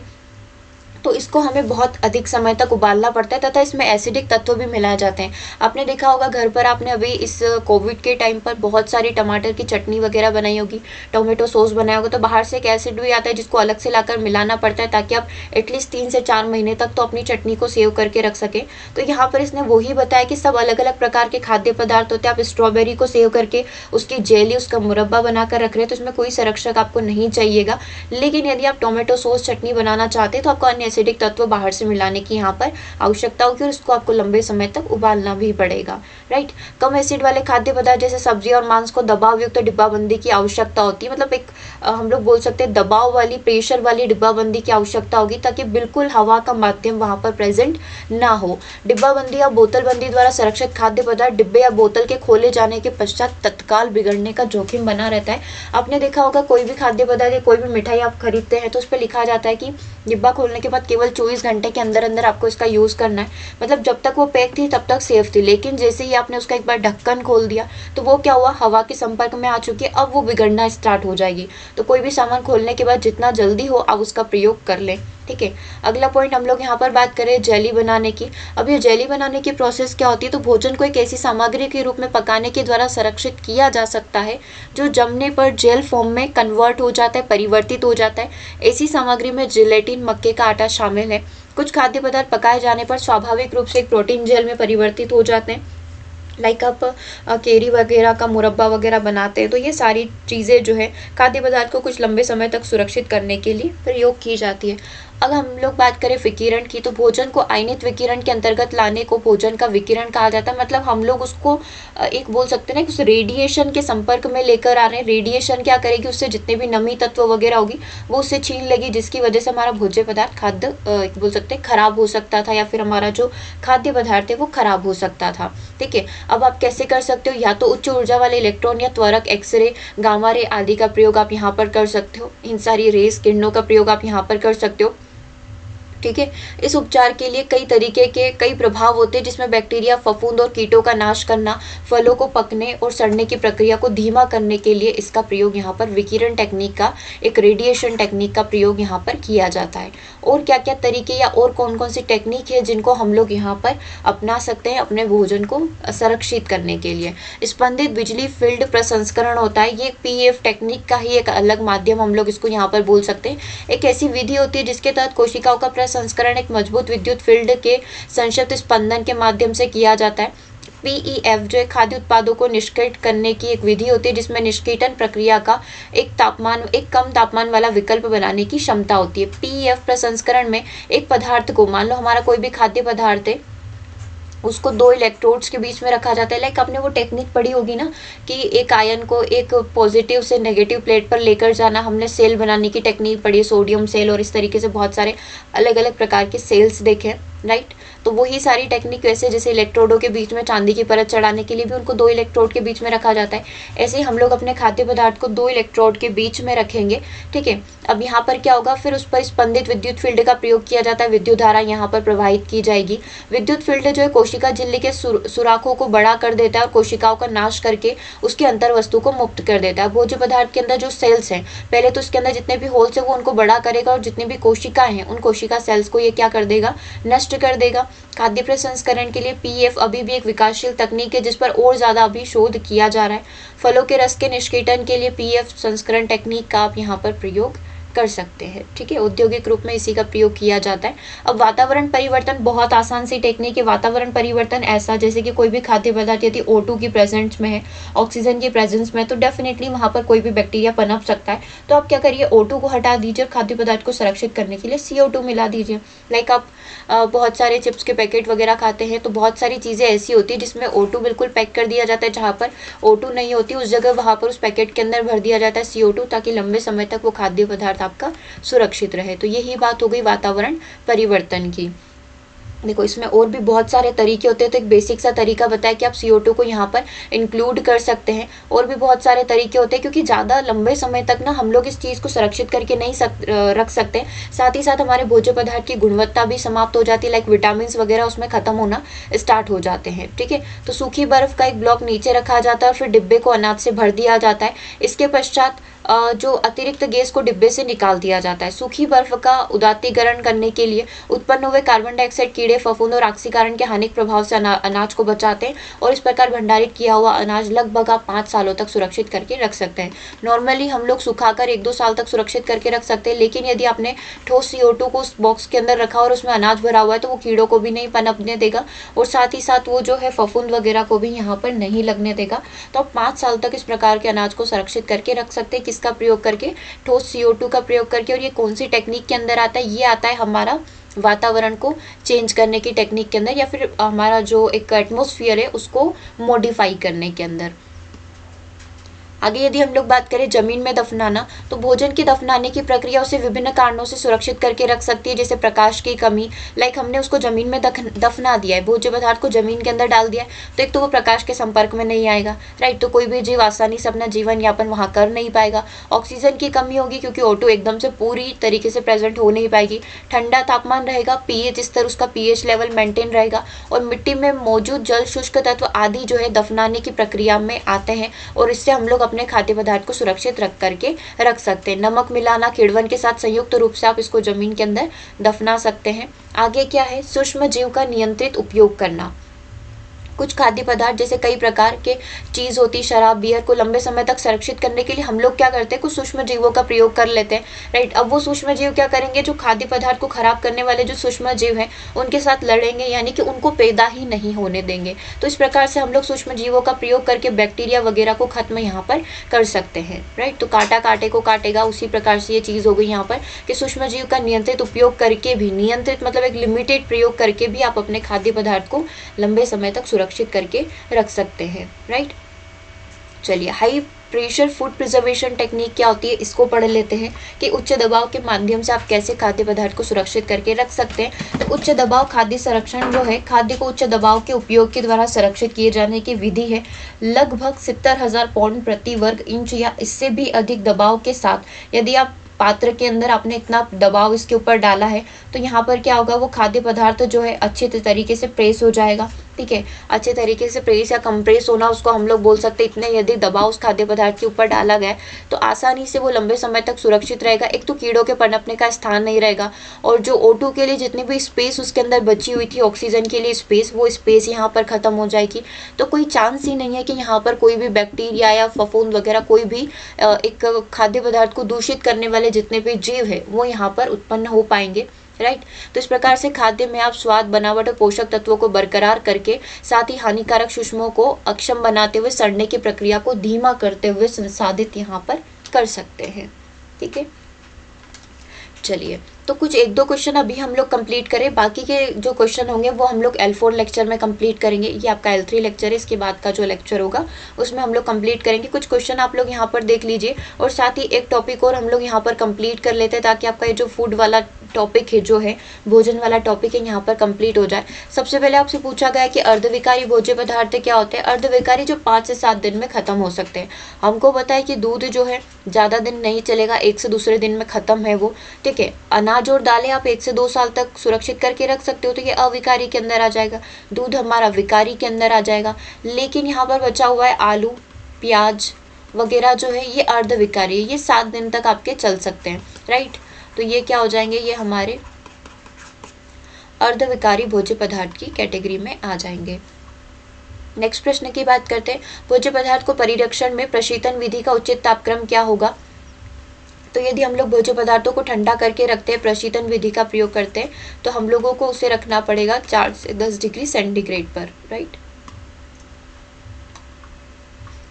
तो इसको हमें बहुत अधिक समय तक उबालना पड़ता है तथा इसमें एसिडिक तत्व भी मिलाए जाते हैं। आपने देखा होगा घर पर, आपने अभी इस कोविड के टाइम पर बहुत सारी टमाटर की चटनी वगैरह बनाई होगी, टोमेटो सॉस बनाया होगा, तो बाहर से एक एसिड भी आता है जिसको अलग से लाकर मिलाना पड़ता है ताकि आप एटलीस्ट 3 से 4 महीने तक तो अपनी चटनी को सेव करके रख सकें। तो यहाँ पर इसने वही बताया कि सब अलग अलग प्रकार के खाद्य पदार्थ होते हैं। आप स्ट्रॉबेरी को सेव करके उसकी जेली, उसका मुरब्बा बनाकर रख रहे हैं तो इसमें कोई संरक्षक आपको नहीं चाहिएगा। लेकिन यदि आप टोमेटो सॉस चटनी बनाना चाहते हैं तो आपको अन्य एसिडिक तत्व बाहर से मिलाने की यहाँ पर आवश्यकता होगी और इसको आपको लंबे समय तक उबालना भी पड़ेगा, राइट। कम एसिड वाले खाद्य पदार्थ जैसे सब्जी और मांस को दबाव युक्त डिब्बाबंदी की आवश्यकता होती है। मतलब एक हम लोग बोल सकते हैं दबाव वाली, प्रेशर वाली डिब्बाबंदी की आवश्यकता होगी ताकि बिल्कुल हवा का माध्यम वहां पर प्रेजेंट ना हो। डिब्बाबंदी या बोतलबंदी द्वारा संरक्षित खाद्य पदार्थ डिब्बे या बोतल के खोले जाने के पश्चात तत्काल बिगड़ने का जोखिम बना रहता है। आपने देखा होगा कोई भी खाद्य पदार्थ या कोई भी मिठाई आप खरीदते हैं तो उस पर लिखा जाता है कि डिब्बा खोलने के बाद केवल 24 घंटे के अंदर अंदर आपको इसका यूज़ करना है। मतलब जब तक वो पैक थी तब तक सेफ थी, लेकिन जैसे ही आपने उसका एक बार ढक्कन खोल दिया तो वो क्या हुआ, हवा के संपर्क में आ चुकी है, अब वो बिगड़ना स्टार्ट हो जाएगी। तो कोई भी सामान खोलने के बाद जितना जल्दी हो आप उसका प्रयोग कर लें, ठीक है। अगला पॉइंट हम लोग यहाँ पर बात करें जेली बनाने की। अब ये जेली बनाने की प्रोसेस क्या होती है, तो भोजन को एक ऐसी सामग्री के रूप में पकाने के द्वारा संरक्षित किया जा सकता है जो जमने पर जेल फॉर्म में कन्वर्ट हो जाता है, परिवर्तित हो जाता है। ऐसी सामग्री में जिलेटिन, मक्के का आटा शामिल है। कुछ खाद्य पदार्थ पकाए जाने पर स्वाभाविक रूप से एक प्रोटीन जेल में परिवर्तित हो जाते हैं। लाइक आप केरी वगैरह का मुरब्बा वगैरह बनाते हैं तो ये सारी चीज़ें जो है खाद्य पदार्थ को कुछ लंबे समय तक सुरक्षित करने के लिए प्रयोग की जाती है। अगर हम लोग बात करें विकिरण की, तो भोजन को आयनित विकिरण के अंतर्गत लाने को भोजन का विकिरण कहा जाता है। मतलब हम लोग उसको एक बोल सकते हैं ना, उस रेडिएशन के संपर्क में लेकर आ रहे हैं। रेडिएशन क्या करेगी, उससे जितने भी नमी तत्व वगैरह होगी वो उससे छीन लेगी, जिसकी वजह से हमारा भोज्य पदार्थ खाद्य बोल सकते हैं खराब हो सकता था, या फिर हमारा जो खाद्य पदार्थ है वो खराब हो सकता था, ठीक है। अब आप कैसे कर सकते हो, या तो उच्च ऊर्जा वाले इलेक्ट्रॉन या त्वरक, एक्सरे, गामा रे आदि का प्रयोग आप यहाँ पर कर सकते हो। इन सारी रेस, किरणों का प्रयोग आप यहाँ पर कर सकते हो, ठीक है। इस उपचार के लिए कई तरीके के कई प्रभाव होते हैं, जिसमें बैक्टीरिया, फफूंद और कीटों का नाश करना, फलों को पकने और सड़ने की प्रक्रिया को धीमा करने के लिए इसका प्रयोग यहाँ पर विकिरण टेक्निक का, एक रेडिएशन टेक्निक का प्रयोग यहाँ पर किया जाता है। और क्या क्या तरीके या और कौन कौन सी टेक्निक है जिनको हम लोग यहाँ पर अपना सकते हैं अपने भोजन को संरक्षित करने के लिए। स्पंदित बिजली फील्ड प्रसंस्करण होता है, ये पीएफ टेक्निक का ही एक अलग माध्यम हम लोग इसको यहाँ पर बोल सकते हैं। एक ऐसी विधि होती है जिसके तहत कोशिकाओं का संस्करण एक मजबूत विद्युत फील्ड के संक्षिप्त स्पंदन के माध्यम से किया जाता है। पीईएफ जो है खाद्य उत्पादों को निष्क्रिय करने की एक विधि होती है, जिसमें निष्क्रियण प्रक्रिया का एक कम तापमान वाला विकल्प बनाने की क्षमता होती है। पीईएफ प्रसंस्करण में एक पदार्थ को, मान लो हमारा कोई भी खाद्य पदार्थ है, उसको 2 इलेक्ट्रोड्स के बीच में रखा जाता है। लाइक आपने वो टेक्निक पढ़ी होगी ना कि एक आयन को एक पॉजिटिव से नेगेटिव प्लेट पर लेकर जाना। हमने सेल बनाने की टेक्निक पढ़ी है, सोडियम सेल, और इस तरीके से बहुत सारे अलग अलग प्रकार के सेल्स देखे, राइट। तो वही सारी टेक्निक वैसे जैसे इलेक्ट्रोडों के बीच में चांदी की परत चढ़ाने के लिए भी उनको 2 इलेक्ट्रोड के बीच में रखा जाता है, ऐसे ही हम लोग अपने खाद्य पदार्थ को 2 इलेक्ट्रोड के बीच में रखेंगे, ठीक है। अब यहाँ पर क्या होगा, फिर उस पर स्पंदित विद्युत फील्ड का प्रयोग किया जाता है। विद्युत धारा यहाँ पर प्रवाहित की जाएगी। विद्युत फील्ड जो है कोशिका झिल्ली के सुराखों को बड़ा कर देता है और कोशिकाओं का नाश करके उसके अंतर वस्तु को मुक्त कर देता है। भोज्य पदार्थ के अंदर जो सेल्स हैं, पहले तो उसके अंदर जितने भी होल्स है वो उनको बड़ा करेगा, और जितनी भी कोशिकाएं हैं उन कोशिका सेल्स को ये क्या कर देगा, नष्ट कर देगा। खाद्य प्रसंस्करण के लिए पीएफ अभी भी एक विकासशील तकनीक है जिस पर और ज्यादा अभी शोध किया जा रहा है। फलों के रस के निष्क्रियण के लिए पीएफ संस्करण टेक्निक का आप यहाँ पर प्रयोग कर सकते हैं, ठीक है। औद्योगिक रूप में इसी का प्रयोग किया जाता है। अब वातावरण परिवर्तन बहुत आसान सी टेक्निक है। वातावरण परिवर्तन ऐसा जैसे कि कोई भी खाद्य पदार्थ यदि O2 की प्रेजेंस में है, ऑक्सीजन की प्रेजेंस में, तो डेफिनेटली वहां पर कोई भी बैक्टीरिया पनप सकता है। तो आप क्या करिए, O2 को हटा दीजिए और खाद्य पदार्थ को संरक्षित करने के लिए CO2 मिला दीजिए। लाइक आप बहुत सारे चिप्स के पैकेट वगैरह खाते हैं तो बहुत सारी चीज़ें ऐसी होती है जिसमें O2 बिल्कुल पैक कर दिया जाता है, जहाँ पर O2 नहीं होती उस जगह वहाँ पर उस पैकेट के अंदर भर दिया जाता है CO2, ताकि लंबे समय तक वो खाद्य पदार्थ आपका सुरक्षित रहे। तो यही बात हो गई वातावरण परिवर्तन की। देखो इसमें और भी बहुत सारे तरीके होते हैं, तो एक बेसिक सा तरीका बताया कि आप CO2 को यहाँ पर इंक्लूड कर सकते हैं। और भी बहुत सारे तरीके होते हैं, क्योंकि ज़्यादा लंबे समय तक ना हम लोग इस चीज़ को सुरक्षित करके नहीं रख सकते। साथ ही साथ हमारे भोज्य पदार्थ की गुणवत्ता भी समाप्त हो जाती है, लाइक विटामिन वगैरह उसमें खत्म होना स्टार्ट हो जाते हैं। ठीक है, तो सूखी बर्फ का एक ब्लॉक नीचे रखा जाता है और फिर डिब्बे को अनाज से भर दिया जाता है। इसके पश्चात जो अतिरिक्त गैस को डिब्बे से निकाल दिया जाता है। सूखी बर्फ का उदात्तीकरण करने के लिए उत्पन्न हुए कार्बन डाइऑक्साइड कीड़े, फफूंद और ऑक्सीकरण के हानिक प्रभाव से अनाज को बचाते हैं, और इस प्रकार भंडारित किया हुआ अनाज लगभग आप 5 सालों तक सुरक्षित करके रख सकते हैं। नॉर्मली हम लोग सुखाकर 1-2 साल तक सुरक्षित करके रख सकते हैं, लेकिन यदि आपने ठोस CO2 को उस बॉक्स के अंदर रखा और उसमें अनाज भरा हुआ है तो वो कीड़ों को भी नहीं पनपने देगा, और साथ ही साथ वो जो है फफूंद वगैरह को भी यहाँ पर नहीं लगने देगा। तो आप 5 साल तक इस प्रकार के अनाज को सुरक्षित करके रख सकते हैं। किसका प्रयोग करके? ठोस CO2 का प्रयोग करके। और ये कौन सी टेक्निक के अंदर आता है? ये आता है हमारा वातावरण को चेंज करने की टेक्निक के अंदर, या फिर हमारा जो एक एटमॉस्फेयर है उसको मॉडिफाई करने के अंदर। आगे यदि हम लोग बात करें जमीन में दफनाना, तो भोजन के दफनाने की प्रक्रिया उसे विभिन्न कारणों से सुरक्षित करके रख सकती है, जैसे प्रकाश की कमी। लाइक हमने उसको जमीन में दफना दिया है, भोज्य पदार्थ को जमीन के अंदर डाल दिया है, तो एक तो वो प्रकाश के संपर्क में नहीं आएगा, राइट। तो कोई भी जीव आसानी से अपना जीवन यापन वहाँ कर नहीं पाएगा। ऑक्सीजन की कमी होगी, क्योंकि O2 एकदम से पूरी तरीके से प्रेजेंट हो नहीं पाएगी। ठंडा तापमान रहेगा, pH स्तर उसका pH लेवल मेंटेन रहेगा, और मिट्टी में मौजूद जल, शुष्क तत्व आदि जो है दफनाने की प्रक्रिया में आते हैं, और इससे हम लोग अपने खाद्य पदार्थ को सुरक्षित रख सकते हैं। नमक मिलाना, किण्वन के साथ संयुक्त रूप से आप इसको जमीन के अंदर दफना सकते हैं। आगे क्या है? सूक्ष्म जीव का नियंत्रित उपयोग करना। कुछ खाद्य पदार्थ जैसे कई प्रकार के चीज होती, शराब, बियर को लंबे समय तक संरक्षित करने के लिए हम लोग क्या करते हैं? कुछ सूक्ष्म जीवों का प्रयोग कर लेते हैं, राइट। अब वो सूक्ष्म जीव क्या करेंगे? जो खाद्य पदार्थ को खराब करने वाले जो सूक्ष्म जीव हैं उनके साथ लड़ेंगे, यानी कि उनको पैदा ही नहीं होने देंगे। तो इस प्रकार से हम लोग सूक्ष्म जीवों का प्रयोग करके बैक्टीरिया वगैरह को खत्म यहाँ पर कर सकते हैं, राइट। तो कांटा कांटे को काटेगा, उसी प्रकार से ये चीज हो गई यहाँ पर कि सूक्ष्म जीव का नियंत्रित उपयोग करके भी, नियंत्रित मतलब एक लिमिटेड प्रयोग करके भी आप अपने खाद्य पदार्थ को लंबे समय तक सुरक्षित करके रख सकते हैं, राइट। चलिए, high pressure food preservation technique क्या होती है इसको पढ़ लेते हैं कि उच्च दबाव के माध्यम से आप कैसे खाद्य पदार्थ को सुरक्षित करके रख सकते हैं। तो उच्च दबाव खाद्य संरक्षण जो है, खाद्य को उच्च दबाव के उपयोग के द्वारा संरक्षित किए जाने की विधि है। लगभग 70,000 पाउंड प्रति वर्ग इंच या इससे भी अधिक दबाव के साथ यदि आप पात्र के अंदर आपने इतना दबाव इसके ऊपर डाला है, तो यहाँ पर क्या होगा? वो खाद्य पदार्थ जो है अच्छे तरीके से प्रेस हो जाएगा, ठीक है। अच्छे तरीके से प्रेस या कंप्रेस होना उसको हम लोग बोल सकते हैं। इतने यदि दबाव उस खाद्य पदार्थ के ऊपर डाला गया तो आसानी से वो लंबे समय तक सुरक्षित रहेगा। एक तो कीड़ों के पनपने का स्थान नहीं रहेगा, और जो O2 के लिए जितनी भी स्पेस उसके अंदर बची हुई थी, ऑक्सीजन के लिए स्पेस, वो स्पेस यहाँ पर खत्म हो जाएगी। तो कोई चांस ही नहीं है कि यहाँ पर कोई भी बैक्टीरिया या फफूंद वगैरह कोई भी एक खाद्य पदार्थ को दूषित करने वाले जितने भी जीव है वो यहाँ पर उत्पन्न हो पाएंगे, राइट। तो इस प्रकार से खाद्य में आप स्वाद, बनावट और पोषक तत्वों को बरकरार करके साथ ही हानिकारक सूक्ष्मों को अक्षम बनाते हुए सड़ने की प्रक्रिया को धीमा करते हुए संसाधित यहाँ पर कर सकते हैं, ठीक है। चलिए, तो कुछ 1-2 क्वेश्चन अभी हम लोग कंप्लीट करें, बाकी के जो क्वेश्चन होंगे वो हम लोग L4 लेक्चर में कंप्लीट करेंगे। ये आपका L3 लेक्चर है, इसके बाद का जो लेक्चर होगा उसमें हम लोग कंप्लीट करेंगे। कुछ क्वेश्चन आप लोग यहाँ पर देख लीजिए, और साथ ही एक टॉपिक और हम लोग यहाँ पर कंप्लीट कर लेते हैं, ताकि आपका ये जो फूड वाला टॉपिक है, जो है भोजन वाला टॉपिक है, यहाँ पर कंप्लीट हो जाए। सबसे पहले आपसे पूछा गया कि अर्धविकारी भोज्य पदार्थ क्या होते हैं? अर्धविकारी जो 5 से 7 दिन में खत्म हो सकते हैं। हमको पता है कि दूध जो है ज़्यादा दिन नहीं चलेगा, एक से दूसरे दिन में खत्म है वो, ठीक है। अनाज और दालें आप 1 से 2 साल तक सुरक्षित करके रख सकते हो, तो ये अविकारी के अंदर आ जाएगा। दूध हमारा विकारी के अंदर आ जाएगा। लेकिन यहाँ पर बचा हुआ है आलू, प्याज वगैरह जो है ये अर्धविकारी है, ये 7 दिन तक आपके चल सकते हैं, राइट। तो ये क्या हो जाएंगे? ये हमारे अर्धविकारी भोज्य पदार्थ की कैटेगरी में आ जाएंगे। नेक्स्ट प्रश्न की बात करते हैं, भोज्य पदार्थ को परिरक्षण में प्रशीतन विधि का उचित तापक्रम क्या होगा? तो यदि हम लोग भोज्य पदार्थों को ठंडा करके रखते हैं, प्रशीतन विधि का प्रयोग करते हैं, तो हम लोगों को उसे रखना पड़ेगा 4 से 10 डिग्री सेंटीग्रेड पर, राइट।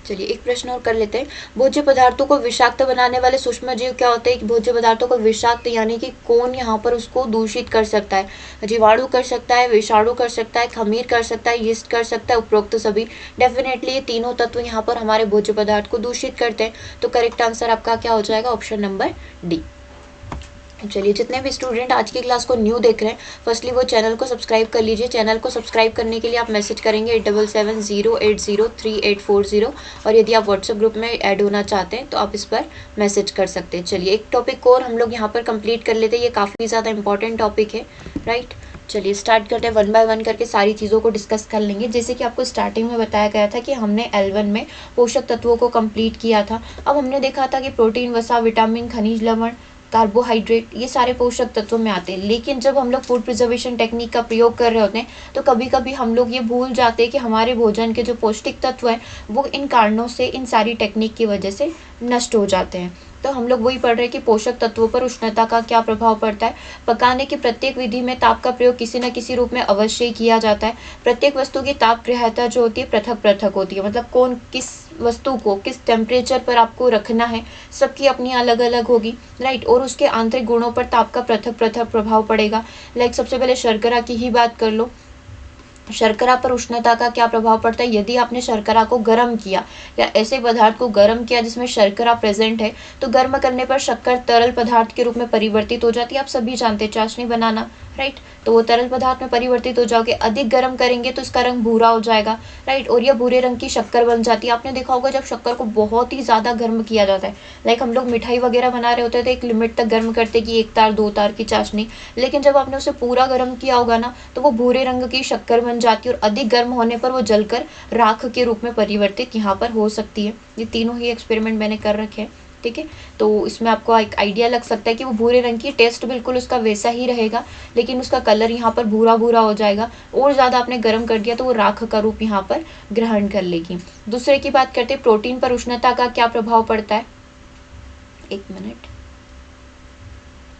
चलिए, एक प्रश्न और कर लेते हैं, भोज्य पदार्थों को विषाक्त बनाने वाले सूक्ष्म जीव क्या होते हैं? भोज्य पदार्थों को विषाक्त यानी कि कौन यहाँ पर उसको दूषित कर सकता है? जीवाणु कर सकता है, विषाणु कर सकता है, खमीर कर सकता है, यीस्ट कर सकता है, उपरोक्त सभी। डेफिनेटली ये तीनों तत्व यहाँ पर हमारे भोज्य पदार्थ को दूषित करते हैं। तो करेक्ट आंसर आपका क्या हो जाएगा? Option number D. चलिए, जितने भी स्टूडेंट आज की क्लास को न्यू देख रहे हैं, फर्स्टली वो चैनल को सब्सक्राइब कर लीजिए। चैनल को सब्सक्राइब करने के लिए आप मैसेज करेंगे 8770803840, और यदि आप व्हाट्सएप ग्रुप में ऐड होना चाहते हैं तो आप इस पर मैसेज कर सकते हैं। चलिए, एक टॉपिक और हम लोग यहाँ पर कंप्लीट कर लेते हैं, ये काफ़ी ज़्यादा इंपॉर्टेंट टॉपिक है, राइट। चलिए स्टार्ट करते हैं, 1 बाय 1 करके सारी चीज़ों को डिस्कस कर लेंगे। जैसे कि आपको स्टार्टिंग में बताया गया था कि हमने L1 में पोषक तत्वों को कंप्लीट किया था। अब हमने देखा था कि प्रोटीन, वसा, विटामिन, खनिज लवण, कार्बोहाइड्रेट, ये सारे पोषक तत्वों में आते हैं। लेकिन जब हम लोग फूड प्रिजर्वेशन टेक्निक का प्रयोग कर रहे होते हैं तो कभी कभी हम लोग ये भूल जाते हैं कि हमारे भोजन के जो पौष्टिक तत्व हैं वो इन कारणों से, इन सारी टेक्निक की वजह से नष्ट हो जाते हैं। तो हम लोग वही पढ़ रहे हैं कि पोषक तत्वों पर उष्णता का क्या प्रभाव पड़ता है। पकाने की प्रत्येक विधि में ताप का प्रयोग किसी न किसी रूप में अवश्य ही किया जाता है। प्रत्येक वस्तु की ताप ग्राह्यता जो होती है पृथक पृथक होती है, मतलब कौन किस वस्तु को किस टेम्परेचर पर आपको रखना है, सबकी अपनी अलग अलग होगी, राइट। और उसके आंतरिक गुणों पर ताप का पृथक पृथक प्रभाव पड़ेगा। लाइक सबसे पहले शर्करा की ही बात कर लो, शर्करा पर उष्णता का क्या प्रभाव पड़ता है। यदि आपने शर्करा को गर्म किया या ऐसे पदार्थ को गर्म किया जिसमें शर्करा प्रेजेंट है, तो गर्म करने पर शक्कर तरल पदार्थ के रूप में परिवर्तित हो जाती है। आप सभी जानते हैं चाशनी बनाना, राइट, तो वो तरल पदार्थ में परिवर्तित हो जाओगे। अधिक गर्म करेंगे तो इसका रंग भूरा हो जाएगा, राइट, और यह भूरे रंग की शक्कर बन जाती है। आपने देखा होगा जब शक्कर को बहुत ही ज़्यादा गर्म किया जाता है, लाइक हम लोग मिठाई वगैरह बना रहे होते थे, एक लिमिट तक गर्म करते कि 1 तार 2 तार की चाशनी, लेकिन जब आपने उसे पूरा गर्म किया होगा ना तो वो भूरे रंग की शक्कर बन जाती है और अधिक गर्म होने पर वो जलकर राख के रूप में परिवर्तित यहाँ पर हो सकती है। ये तीनों ही एक्सपेरिमेंट मैंने कर रखे हैं, ठीक है। तो इसमें आपको एक आइडिया लग सकता है कि वो भूरे रंग की, टेस्ट बिल्कुल उसका वैसा ही रहेगा लेकिन उसका कलर यहाँ पर भूरा भूरा हो जाएगा। और ज़्यादा आपने गर्म कर दिया तो वो राख का रूप यहाँ पर ग्रहण कर लेगी। दूसरे की बात करते हैं, प्रोटीन पर उष्णता का क्या प्रभाव पड़ता है। एक मिनट,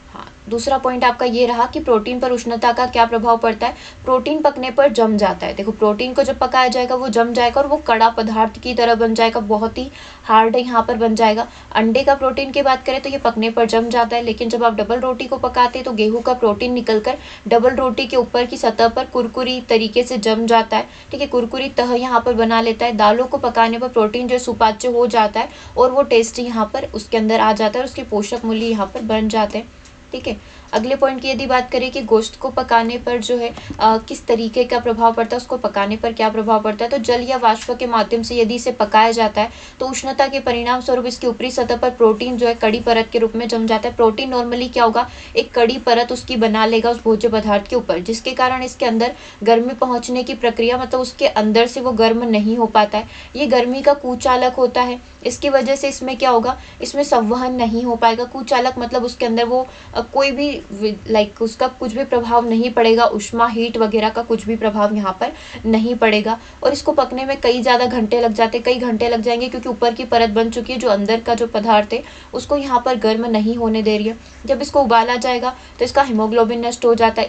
हाँ, दूसरा पॉइंट आपका ये रहा कि प्रोटीन पर उष्णता का क्या प्रभाव पड़ता है। प्रोटीन पकने पर जम जाता है। देखो, प्रोटीन को जब पकाया जाएगा वो जम जाएगा और वो कड़ा पदार्थ की तरह बन जाएगा, बहुत ही हार्ड यहाँ पर बन जाएगा। अंडे का प्रोटीन की बात करें तो ये पकने पर जम जाता है, लेकिन जब आप डबल रोटी को पकाते हैं तो गेहूं का प्रोटीन निकलकर डबल रोटी के ऊपर की सतह पर कुरकुरी तरीके से जम जाता है, ठीक है, कुरकुरी तह यहाँ पर बना लेता है। दालों को पकाने पर प्रोटीन जो सुपाच्य हो जाता है और वो टेस्ट यहाँ पर उसके अंदर आ जाता है और उसके पोषक मूल्य यहाँ पर बन जाते हैं, ठीक है। अगले पॉइंट की यदि बात करें कि गोश्त को पकाने पर जो है किस तरीके का प्रभाव पड़ता है, उसको पकाने पर क्या प्रभाव पड़ता है, तो जल या वाष्प के माध्यम से यदि इसे पकाया जाता है तो उष्णता के परिणाम स्वरूप इसकी ऊपरी सतह पर प्रोटीन जो है कड़ी परत के रूप में जम जाता है। प्रोटीन नॉर्मली क्या होगा, एक कड़ी परत उसकी बना लेगा उस भोज्य पदार्थ के ऊपर, जिसके कारण इसके अंदर गर्मी पहुंचने की प्रक्रिया, मतलब उसके अंदर से वो गर्म नहीं हो पाता है। ये गर्मी का कुचालक होता है। इसकी वजह से इसमें क्या होगा, इसमें संवहन नहीं हो पाएगा। कुचालक मतलब उसके अंदर वो कोई भी लाइक उसका कुछ भी प्रभाव नहीं पड़ेगा, उष्मा, हीट वगैरह का कुछ भी प्रभाव यहाँ पर नहीं पड़ेगा। और इसको पकने में कई ज़्यादा घंटे लग जाते, कई घंटे लग जाएंगे, क्योंकि ऊपर की परत बन चुकी है जो अंदर का जो पदार्थ है उसको यहाँ पर गर्म नहीं होने दे रही है। जब इसको उबाला जाएगा तो इसका हीमोग्लोबिन नष्ट हो जाता है।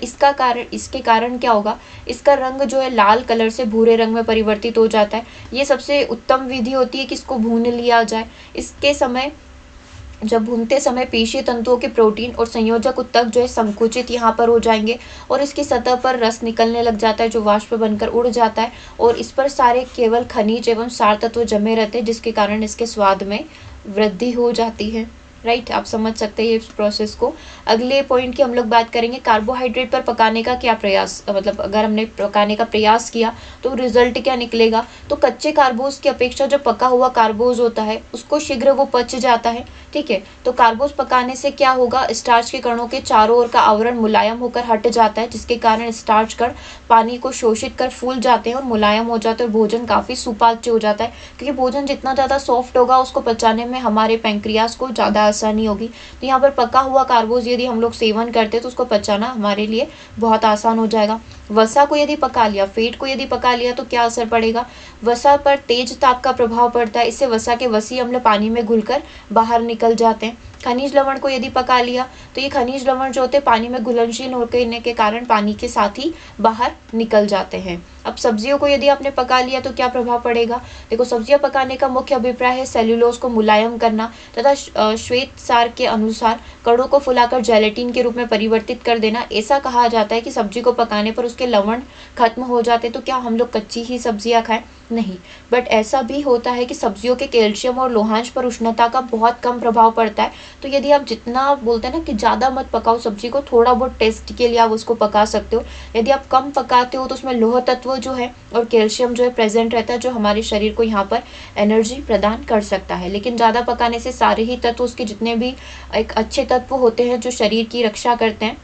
इसके कारण क्या होगा, इसका रंग जो है लाल कलर से भूरे रंग में परिवर्तित हो जाता है। ये सबसे उत्तम विधि होती है कि इसको भून लिया जाए। इसके समय, जब भूनते समय पेशीय तंतुओं के प्रोटीन और संयोजक ऊतक जो है संकुचित यहाँ पर हो जाएंगे और इसकी सतह पर रस निकलने लग जाता है जो वाष्प बनकर उड़ जाता है और इस पर सारे केवल खनिज एवं सार तत्व जमे रहते हैं, जिसके कारण इसके स्वाद में वृद्धि हो जाती है, राइट। आप समझ सकते हैं इस प्रोसेस को। अगले पॉइंट की हम लोग बात करेंगे, कार्बोहाइड्रेट पर पकाने का क्या प्रयास, मतलब अगर हमने पकाने का प्रयास किया तो रिजल्ट क्या निकलेगा। तो कच्चे कार्बोज की अपेक्षा जो पका हुआ कार्बोज होता है उसको शीघ्र वो पच जाता है, ठीक है। तो कार्बोज पकाने से क्या होगा, स्टार्च के कणों के चारों ओर का आवरण मुलायम होकर हट जाता है, जिसके कारण स्टार्च कण पानी को शोषित कर फूल जाते हैं और मुलायम हो जाते हैं और भोजन काफी सुपाच्य हो जाता है। क्योंकि भोजन जितना ज्यादा सॉफ्ट होगा उसको पचाने में हमारे पैंक्रियास को ज्यादा आसानी होगी। तो यहाँ पर पका हुआ कार्बोज यदि हम लोग सेवन करते हैं तो उसको पचाना हमारे लिए बहुत आसान हो जाएगा। वसा को यदि पका लिया, फेट को यदि पका लिया तो क्या असर पड़ेगा, वसा पर तेज ताप का प्रभाव पड़ता है। इससे वसा के वसीय अम्ल पानी में घुलकर बाहर निकल जाते हैं। खनिज लवण को यदि पका लिया तो ये खनिज लवण जो होते हैं पानी में घुलनशील होने के कारण पानी के साथ ही बाहर निकल जाते हैं। अब सब्जियों को यदि आपने पका लिया तो क्या प्रभाव पड़ेगा। देखो, सब्जियां पकाने का मुख्य अभिप्राय है सेल्यूलोज को मुलायम करना तथा श्वेत सार के अनुसार कणों को फुलाकर जेलेटिन के रूप में परिवर्तित कर देना। ऐसा कहा जाता है कि सब्जी को पकाने पर उसके लवण खत्म हो जाते, तो क्या हम लोग कच्ची ही सब्जियां खाएं? नहीं। बट ऐसा भी होता है कि सब्जियों के कैल्शियम और लोहांश पर उष्णता का बहुत कम प्रभाव पड़ता है। तो यदि आप जितना बोलते हैं ना कि ज़्यादा मत पकाओ सब्जी को, थोड़ा बहुत टेस्ट के लिए आप उसको पका सकते हो। यदि आप कम पकाते हो तो उसमें लोह तत्व जो है और कैल्शियम जो है प्रेजेंट रहता है, जो हमारे शरीर को यहाँ पर एनर्जी प्रदान कर सकता है। लेकिन ज़्यादा पकाने से सारे ही तत्व, उसके जितने भी एक अच्छे तत्व होते हैं जो शरीर की रक्षा करते हैं,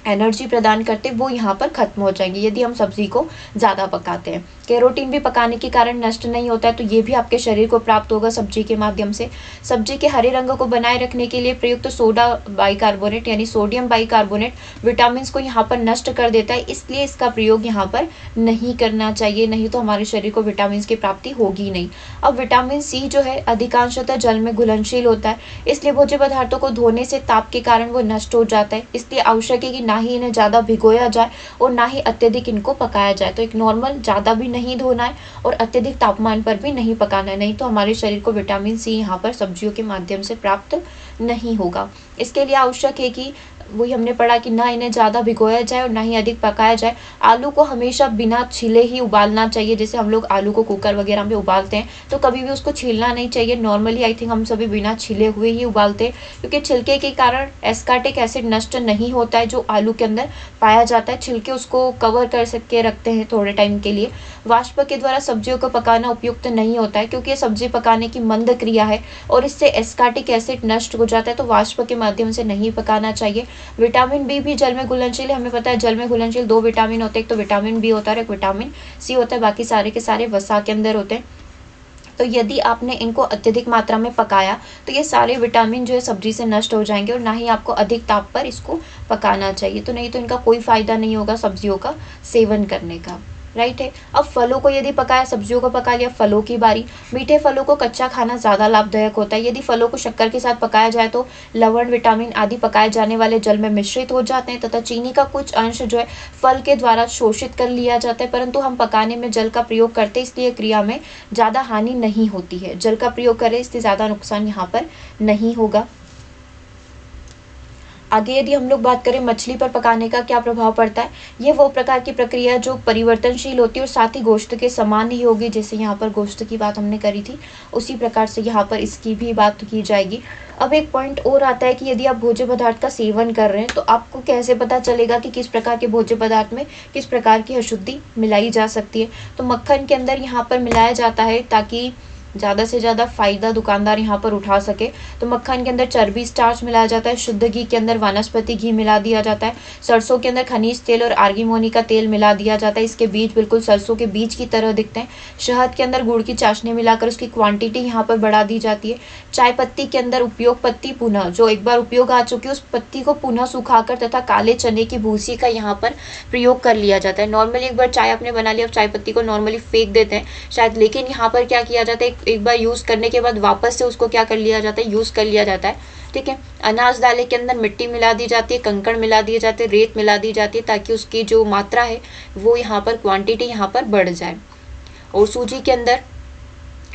एनर्जी प्रदान करते, वो यहाँ पर खत्म हो जाएंगे यदि हम सब्जी को ज़्यादा पकाते हैं। कैरोटीन भी पकाने के कारण नष्ट नहीं होता है, तो ये भी आपके शरीर को प्राप्त होगा सब्जी के माध्यम से। सब्जी के हरे रंग को बनाए रखने के लिए प्रयुक्त सोडा बाइकार्बोनेट यानी सोडियम बाइकार्बोनेट विटामिन को यहाँ पर नष्ट कर देता है, इसलिए इसका प्रयोग यहाँ पर नहीं करना चाहिए, नहीं तो हमारे शरीर को विटामिन की प्राप्ति होगी नहीं। अब विटामिन सी जो है अधिकांशतः जल में घुलनशील होता है, इसलिए भोज्य पदार्थों को धोने से ताप के कारण वो नष्ट हो जाता है। इसलिए आवश्यक है कि ना ही इन्हें ज़्यादा भिगोया जाए और ना ही अत्यधिक इनको पकाया जाए। तो एक नॉर्मल, ज़्यादा भी नहीं धोना है और अत्यधिक तापमान पर भी नहीं पकाना है, नहीं तो हमारे शरीर को विटामिन सी यहाँ पर सब्जियों के माध्यम से प्राप्त नहीं होगा। इसके लिए आवश्यक है कि वही हमने पढ़ा कि ना इन्हें ज़्यादा भिगोया जाए और ना ही अधिक पकाया जाए। आलू को हमेशा बिना छीले ही उबालना चाहिए। जैसे हम लोग आलू को कुकर वगैरह में उबालते हैं तो कभी भी उसको छीलना नहीं चाहिए। नॉर्मली आई थिंक हम सभी बिना छीले हुए ही उबालते हैं, क्योंकि छिलके के कारण एस्कार्टिक एसिड नष्ट नहीं होता है जो आलू के अंदर पाया जाता है। छिलके उसको कवर कर सके रखते हैं थोड़े टाइम के लिए। वाष्प के द्वारा सब्जियों को पकाना उपयुक्त नहीं होता है, क्योंकि ये सब्जी पकाने की मंद क्रिया है और इससे एस्कार्टिक एसिड नष्ट हो जाता है, तो वाष्प के माध्यम से नहीं पकाना चाहिए। विटामिन बी भी जल में घुलनशील है। हमें पता है जल में घुलनशील 2 विटामिन होते हैं, एक तो विटामिन बी होता है और एक विटामिन सी होता है, बाकी सारे के सारे वसा के अंदर होते हैं। तो यदि आपने इनको अत्यधिक मात्रा में पकाया तो ये सारे विटामिन जो है सब्जी से नष्ट हो जाएंगे और ना ही आपको अधिक ताप पर इसको पकाना चाहिए, तो नहीं तो इनका कोई फायदा नहीं होगा सब्जियों का सेवन करने का। राइट है। अब फलों को यदि पकाया, सब्जियों को पका लिया, फलों की बारी। मीठे फलों को कच्चा खाना ज़्यादा लाभदायक होता है। यदि फलों को शक्कर के साथ पकाया जाए तो लवण, विटामिन आदि पकाए जाने वाले जल में मिश्रित हो जाते हैं तथा चीनी का कुछ अंश जो है फल के द्वारा शोषित कर लिया जाता है। परंतु हम पकाने में जल का प्रयोग करते हैं, इसलिए क्रिया में ज़्यादा हानि नहीं होती है। जल का प्रयोग करें इसलिए ज़्यादा नुकसान यहाँ पर नहीं होगा। आगे यदि हम लोग बात करें मछली पर पकाने का क्या प्रभाव पड़ता है, ये वो प्रकार की प्रक्रिया जो परिवर्तनशील होती है और साथ ही गोश्त के समान ही होगी। जैसे यहाँ पर गोश्त की बात हमने करी थी, उसी प्रकार से यहाँ पर इसकी भी बात की जाएगी। अब एक पॉइंट और आता है कि यदि आप भोज्य पदार्थ का सेवन कर रहे हैं तो आपको कैसे पता चलेगा कि किस प्रकार के भोज्य पदार्थ में किस प्रकार की अशुद्धि मिलाई जा सकती है। तो मक्खन के अंदर यहाँ पर मिलाया जाता है ताकि ज़्यादा से ज़्यादा फायदा दुकानदार यहाँ पर उठा सके। तो मक्खन के अंदर चर्बी, स्टार्च मिलाया जाता है। शुद्ध घी के अंदर वनस्पति घी मिला दिया जाता है। सरसों के अंदर खनिज तेल और आर्गीमोनी का तेल मिला दिया जाता है। इसके बीज बिल्कुल सरसों के बीज की तरह दिखते हैं। शहद के अंदर गुड़ की चाशनी मिलाकर उसकी क्वांटिटी यहाँ पर बढ़ा दी जाती है। चाय पत्ती के अंदर उपयोग पत्ती पुनः, जो एक बार उपयोग आ चुकी है उस पत्ती को पुनः सुखाकर तथा काले चने की भूसी का यहाँ पर प्रयोग कर लिया जाता है। नॉर्मली एक बार चाय आपने बना लिया, चाय पत्ती को नॉर्मली फेंक देते हैं शायद, लेकिन यहाँ पर क्या किया जाता है, एक बार यूज़ करने के बाद वापस से उसको क्या कर लिया जाता है, यूज़ कर लिया जाता है। ठीक है। अनाज दालें के अंदर मिट्टी मिला दी जाती है, कंकड़ मिला दिए जाते हैं, रेत मिला दी जाती है ताकि उसकी जो मात्रा है वो यहाँ पर क्वांटिटी यहाँ पर बढ़ जाए। और सूजी के अंदर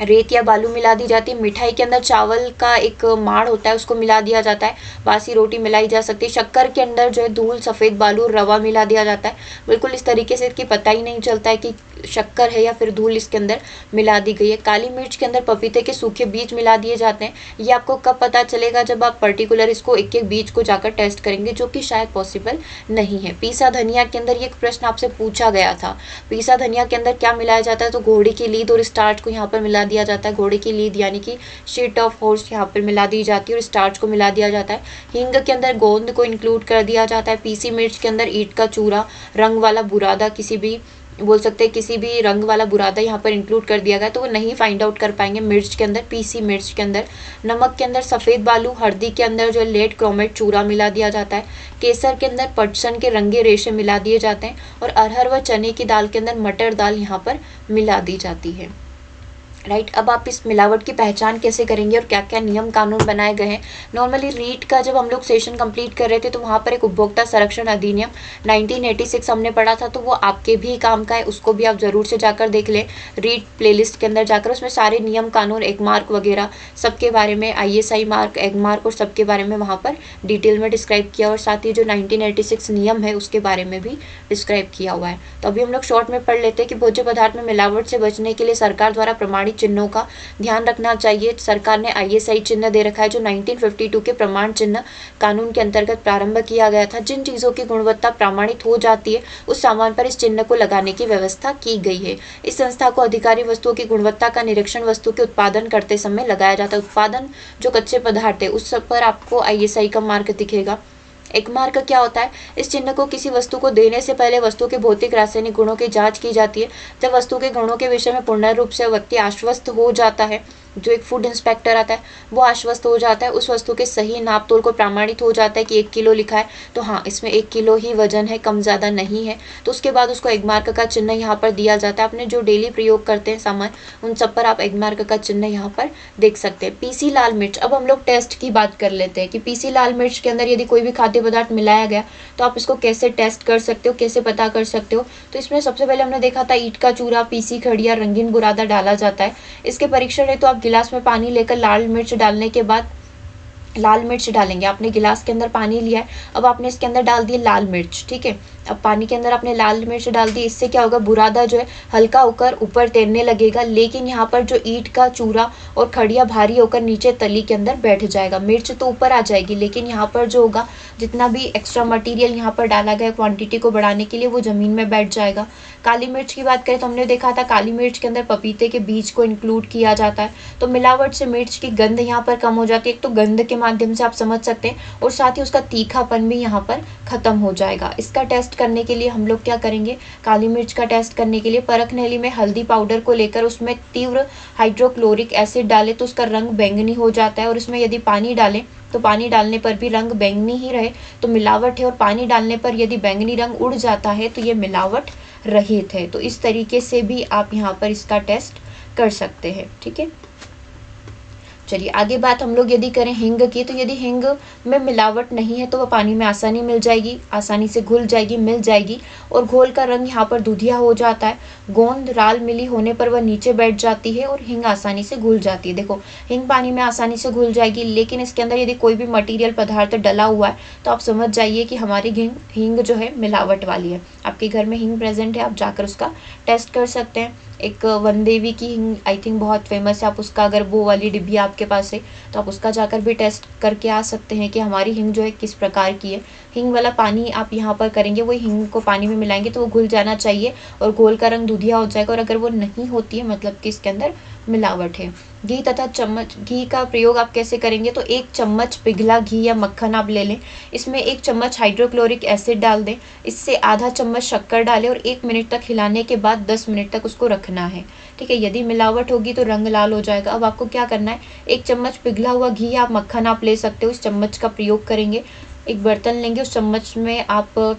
रेत या बालू मिला दी जाती है। मिठाई के अंदर चावल का एक माड़ होता है उसको मिला दिया जाता है। बासी रोटी मिलाई जा सकती है। शक्कर के अंदर जो है धूल, सफ़ेद बालू, रवा मिला दिया जाता है। बिल्कुल इस तरीके से कि पता ही नहीं चलता है कि शक्कर है या फिर धूल इसके अंदर मिला दी गई है। काली मिर्च के अंदर पपीते के सूखे बीज मिला दिए जाते हैं। ये आपको कब पता चलेगा, जब आप पर्टिकुलर इसको एक एक बीज को जाकर टेस्ट करेंगे, जो कि शायद पॉसिबल नहीं है। पीसा धनिया के अंदर ये एक प्रश्न आपसे पूछा गया था, पीसा धनिया के अंदर क्या मिलाया जाता है, तो घोड़े की लीद और स्टार्च को यहाँ पर मिला दिया जाता है। घोड़े की लीद यानी कि शीट ऑफ हॉर्स यहाँ पर मिला दी जाती है और स्टार्च को मिला दिया जाता है। हींग के अंदर गोंद को इंक्लूड कर दिया जाता है। पीसी मिर्च के अंदर ईंट का चूरा, रंग वाला बुरादा, किसी भी बोल सकते हैं किसी भी रंग वाला बुरादा यहाँ पर इंक्लूड कर दिया गया, तो वो नहीं फाइंड आउट कर पाएंगे मिर्च के अंदर, पीसी मिर्च के अंदर। नमक के अंदर सफ़ेद बालू, हल्दी के अंदर जो लेड क्रोमेट चूरा मिला दिया जाता है। केसर के अंदर पटसन के रंगे रेशे मिला दिए जाते हैं और अरहर व चने की दाल के अंदर मटर दाल यहाँ पर मिला दी जाती है। राइट। अब आप इस मिलावट की पहचान कैसे करेंगे और क्या क्या नियम कानून बनाए गए हैं। नॉर्मली रीट का जब हम लोग सेशन कंप्लीट कर रहे थे तो वहाँ पर एक उपभोक्ता संरक्षण अधिनियम 1986 हमने पढ़ा था, तो वो आपके भी काम का है, उसको भी आप जरूर से जाकर देख लें। रीट प्लेलिस्ट के अंदर जाकर उसमें सारे नियम कानून, एक मार्क वगैरह सबके बारे में, ISI मार्क, एग मार्क और सबके बारे में वहाँ पर डिटेल में डिस्क्राइब किया, और साथ ही जो 1986 नियम है उसके बारे में भी डिस्क्राइब किया हुआ है। तो अभी हम लोग शॉर्ट में पढ़ लेते हैं कि भोज्य पदार्थ में मिलावट से बचने के लिए सरकार द्वारा प्रमाणित चिन्हों का ध्यान रखना चाहिए। सरकार ने ISI चिन्ह दे रखा है जो 1952 के प्रमाण चिन्ह कानून के अंतर्गत प्रारंभ किया गया था। जिन चीजों की गुणवत्ता प्रमाणित हो जाती है उस सामान पर इस चिन्ह को लगाने की व्यवस्था की गई है। इस संस्था को अधिकारी वस्तुओं की गुणवत्ता का निरीक्षण वस्तु के उत्पादन करते समय लगाया जाता है। उत्पादन जो कच्चे पदार्थ है उस सब पर आपको ISI का मार्क दिखेगा। एक मार्क क्या होता है? इस चिन्ह को किसी वस्तु को देने से पहले वस्तु के भौतिक रासायनिक गुणों की जांच की जाती है। जब वस्तु के गुणों के विषय में पूर्ण रूप से व्यक्ति आश्वस्त हो जाता है, जो एक फूड इंस्पेक्टर आता है वो आश्वस्त हो जाता है, उस वस्तु के सही नाप तोल को प्रमाणित हो जाता है कि 1 किलो लिखा है तो हाँ इसमें 1 किलो ही वजन है, कम ज़्यादा नहीं है, तो उसके बाद उसको एग मार्क का चिन्ह यहाँ पर दिया जाता है। अपने जो डेली प्रयोग करते हैं सामान उन सब पर आप एग मार्क का चिन्ह यहाँ पर देख सकते हैं। PC लाल मिर्च, अब हम लोग टेस्ट की बात कर लेते हैं कि PC लाल मिर्च के अंदर यदि कोई भी खाद्य पदार्थ मिलाया गया तो आप इसको कैसे टेस्ट कर सकते हो, कैसे पता कर सकते हो। तो इसमें सबसे पहले हमने देखा था ईंट का चूरा, PC खड़िया, रंगीन बुरादा डाला जाता है। इसके परीक्षण है तो आप गिलास में पानी लेकर लाल मिर्च डालने के बाद लाल मिर्च डालेंगे। आपने गिलास के अंदर पानी लिया है, अब आपने इसके अंदर डाल दिए लाल मिर्च, ठीक है। अब पानी के अंदर आपने लाल मिर्च डाल दी, इससे क्या होगा, बुरादा जो है हल्का होकर ऊपर तैरने लगेगा, लेकिन यहाँ पर जो ईंट का चूरा और खड़िया भारी होकर नीचे तली के अंदर बैठ जाएगा। मिर्च तो ऊपर आ जाएगी लेकिन यहाँ पर जो होगा जितना भी एक्स्ट्रा मटेरियल यहाँ पर डाला गया क्वांटिटी को बढ़ाने के लिए वो जमीन में बैठ जाएगा। काली मिर्च की बात करें तो हमने देखा था काली मिर्च के अंदर पपीते के बीज को इंक्लूड किया जाता है, तो मिलावट से मिर्च की गंध यहाँ पर कम हो जाती है। एक तो गंध के माध्यम से आप समझ सकते हैं और साथ ही उसका तीखापन भी यहाँ पर खत्म हो जाएगा। इसका टेस्ट करने के लिए हम लोग क्या करेंगे, काली मिर्च का टेस्ट करने के लिए परख नली में हल्दी पाउडर को लेकर उसमें तीव्र हाइड्रोक्लोरिक एसिड डालें तो उसका रंग बैंगनी हो जाता है, और इसमें यदि पानी डालें तो पानी डालने पर भी रंग बैंगनी ही रहे तो मिलावट है, और पानी डालने पर यदि बैंगनी रंग उड़ जाता है तो ये मिलावट रहित है। तो इस तरीके से भी आप यहाँ पर इसका टेस्ट कर सकते हैं, ठीक है। चलिए आगे बात हम लोग यदि करें हींग की, तो यदि हींग में मिलावट नहीं है तो वह पानी में आसानी मिल जाएगी, आसानी से घुल जाएगी, मिल जाएगी, और घोल का रंग यहाँ पर दूधिया हो जाता है। गोंद राल मिली होने पर वह नीचे बैठ जाती है और हींग आसानी से घुल जाती है। देखो हींग पानी में आसानी से घुल जाएगी, लेकिन इसके अंदर यदि कोई भी मटीरियल पदार्थ डला हुआ है तो आप समझ जाइए कि हमारी हींग जो है मिलावट वाली है। आपके घर में हींग प्रेजेंट है, आप जाकर उसका टेस्ट कर सकते हैं। एक वन देवी की हींग आई थिंक बहुत फेमस है, आप उसका अगर वो वाली डिब्बी आपके पास है तो आप उसका जाकर भी टेस्ट करके आ सकते हैं कि हमारी हींग जो है किस प्रकार की है। हींग वाला पानी आप यहाँ पर करेंगे, वही हींग को पानी में मिलाएंगे तो वो घुल जाना चाहिए और घोल का रंग दूधिया हो जाएगा, और अगर वो नहीं होती है मतलब कि इसके अंदर मिलावट है। घी तथा चम्मच, घी का प्रयोग आप कैसे करेंगे, तो 1 चम्मच पिघला घी या मक्खन आप ले लें, इसमें 1 चम्मच हाइड्रोक्लोरिक एसिड डाल दें, इससे आधा चम्मच शक्कर डालें और 1 मिनट तक हिलाने के बाद 10 मिनट तक उसको रखना है, ठीक है। यदि मिलावट होगी तो रंग लाल हो जाएगा। अब आपको क्या करना है, 1 चम्मच पिघला हुआ घी या मक्खन आप ले सकते हो, इस चम्मच का प्रयोग करेंगे। एक बर्तन लेंगे, उस चम्मच में आप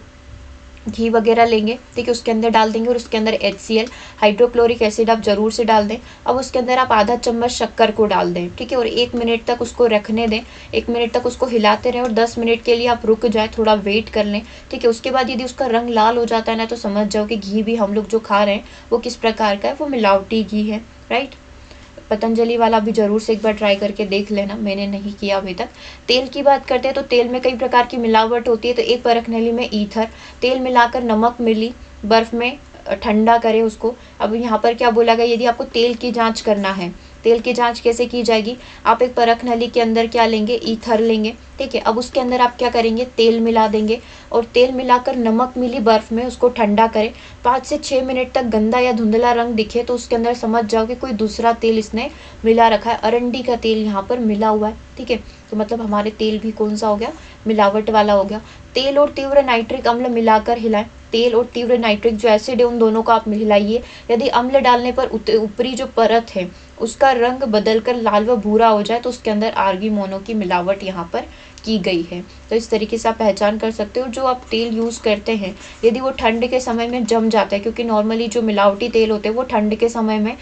घी वगैरह लेंगे, ठीक है, उसके अंदर डाल देंगे और उसके अंदर HCl हाइड्रोक्लोरिक एसिड आप जरूर से डाल दें। अब उसके अंदर आप आधा चम्मच शक्कर को डाल दें, ठीक है, और 1 मिनट तक उसको रखने दें। 1 मिनट तक उसको हिलाते रहें और 10 मिनट के लिए आप रुक जाए, थोड़ा वेट कर लें, ठीक है। उसके बाद यदि उसका रंग लाल हो जाता है ना तो समझ जाओ कि घी भी हम लोग जो खा रहे हैं वो किस प्रकार का है, वो मिलावटी घी है, राइट। पतंजलि वाला भी जरूर से एक बार ट्राई करके देख लेना, मैंने नहीं किया अभी तक। तेल की बात करते हैं तो तेल में कई प्रकार की मिलावट होती है, तो एक परख नली में ईथर तेल मिलाकर नमक मिली बर्फ में ठंडा करें उसको। अब यहाँ पर क्या बोला गया, यदि आपको तेल की जांच करना है, तेल की जांच कैसे की जाएगी, आप एक परख नली के अंदर क्या लेंगे, ईथर लेंगे, ठीक है। अब उसके अंदर आप क्या करेंगे, तेल मिला देंगे और तेल मिलाकर नमक मिली बर्फ में उसको ठंडा करें। 5 से 6 मिनट तक गंदा या धुंधला रंग दिखे तो उसके अंदर समझ जाओ कि कोई दूसरा तेल इसने मिला रखा है, अरंडी का तेल यहाँ पर मिला हुआ है, ठीक है। तो मतलब हमारे तेल भी कौन सा हो गया, मिलावट वाला हो गया। तेल और तीव्र नाइट्रिक अम्ल मिलाकर हिलाएं, तेल और तीव्र नाइट्रिक जो एसिड है उन दोनों को आप हिलाइए। यदि अम्ल डालने पर ऊपरी जो परत है उसका रंग बदलकर लाल व भूरा हो जाए तो उसके अंदर आर्गी मोनो की मिलावट यहाँ पर की गई है। तो इस तरीके से आप पहचान कर सकते हो। जो आप तेल यूज़ करते हैं यदि वो ठंड के समय में जम जाता है, क्योंकि नॉर्मली जो मिलावटी तेल होते हैं वो ठंड के समय में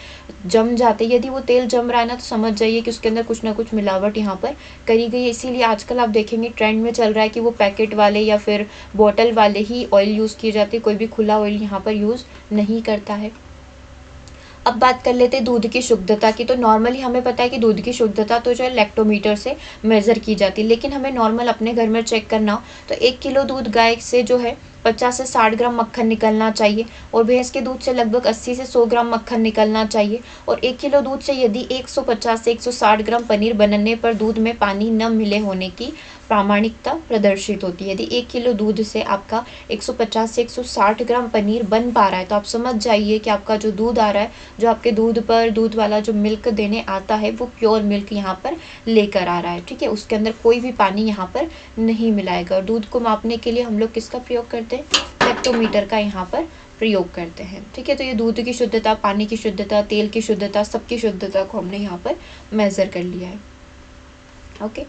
जम जाते हैं, यदि वो तेल जम रहा है ना तो समझ जाइए कि उसके अंदर कुछ ना कुछ मिलावट यहाँ पर करी गई है। इसीलिए आजकल आप देखेंगे ट्रेंड में चल रहा है कि वो पैकेट वाले या फिर बॉटल वाले ही ऑयल यूज़ किए जाते हैं, कोई भी खुला ऑयल यहाँ पर यूज़ नहीं करता है। अब बात कर लेते हैं दूध की शुद्धता की। तो नॉर्मली हमें पता है कि दूध की शुद्धता तो जो है लैक्टोमीटर से मेज़र की जाती है, लेकिन हमें नॉर्मल अपने घर में चेक करना हो तो 1 किलो दूध गाय से जो है 50 से 60 ग्राम मक्खन निकलना चाहिए, और भैंस के दूध से लगभग 80 से 100 ग्राम मक्खन निकलना चाहिए। और 1 किलो दूध से यदि 150 से 160 ग्राम पनीर बनने पर दूध में पानी न मिले होने की प्रामाणिकता प्रदर्शित होती है। यदि 1 किलो दूध से आपका 150 से 160 ग्राम पनीर बन पा रहा है तो आप समझ जाइए कि आपका जो दूध आ रहा है, जो आपके दूध पर दूध वाला जो मिल्क देने आता है वो प्योर मिल्क यहाँ पर लेकर आ रहा है। ठीक है, उसके अंदर कोई भी पानी यहाँ पर नहीं मिलाएगा। और दूध को मापने के लिए हम लोग किसका प्रयोग करते हैं? लैक्टोमीटर का यहाँ पर प्रयोग करते हैं। ठीक है, तो ये दूध की शुद्धता, पानी की शुद्धता, तेल की शुद्धता, सबकी शुद्धता को हमने यहाँ पर मेज़र कर लिया है। ओके,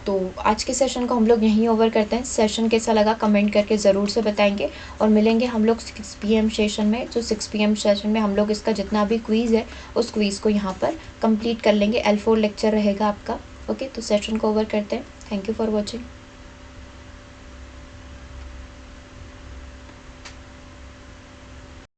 तो आज के सेशन को हम लोग यहीं ओवर करते हैं। सेशन कैसा लगा कमेंट करके ज़रूर से बताएंगे, और मिलेंगे हम लोग 6 PM सेशन में। जो 6 PM सेशन में हम लोग इसका जितना भी क्वीज़ है उस क्वीज़ को यहाँ पर कंप्लीट कर लेंगे। L4 लेक्चर रहेगा आपका। ओके, तो सेशन को ओवर करते हैं। Thank you for watching.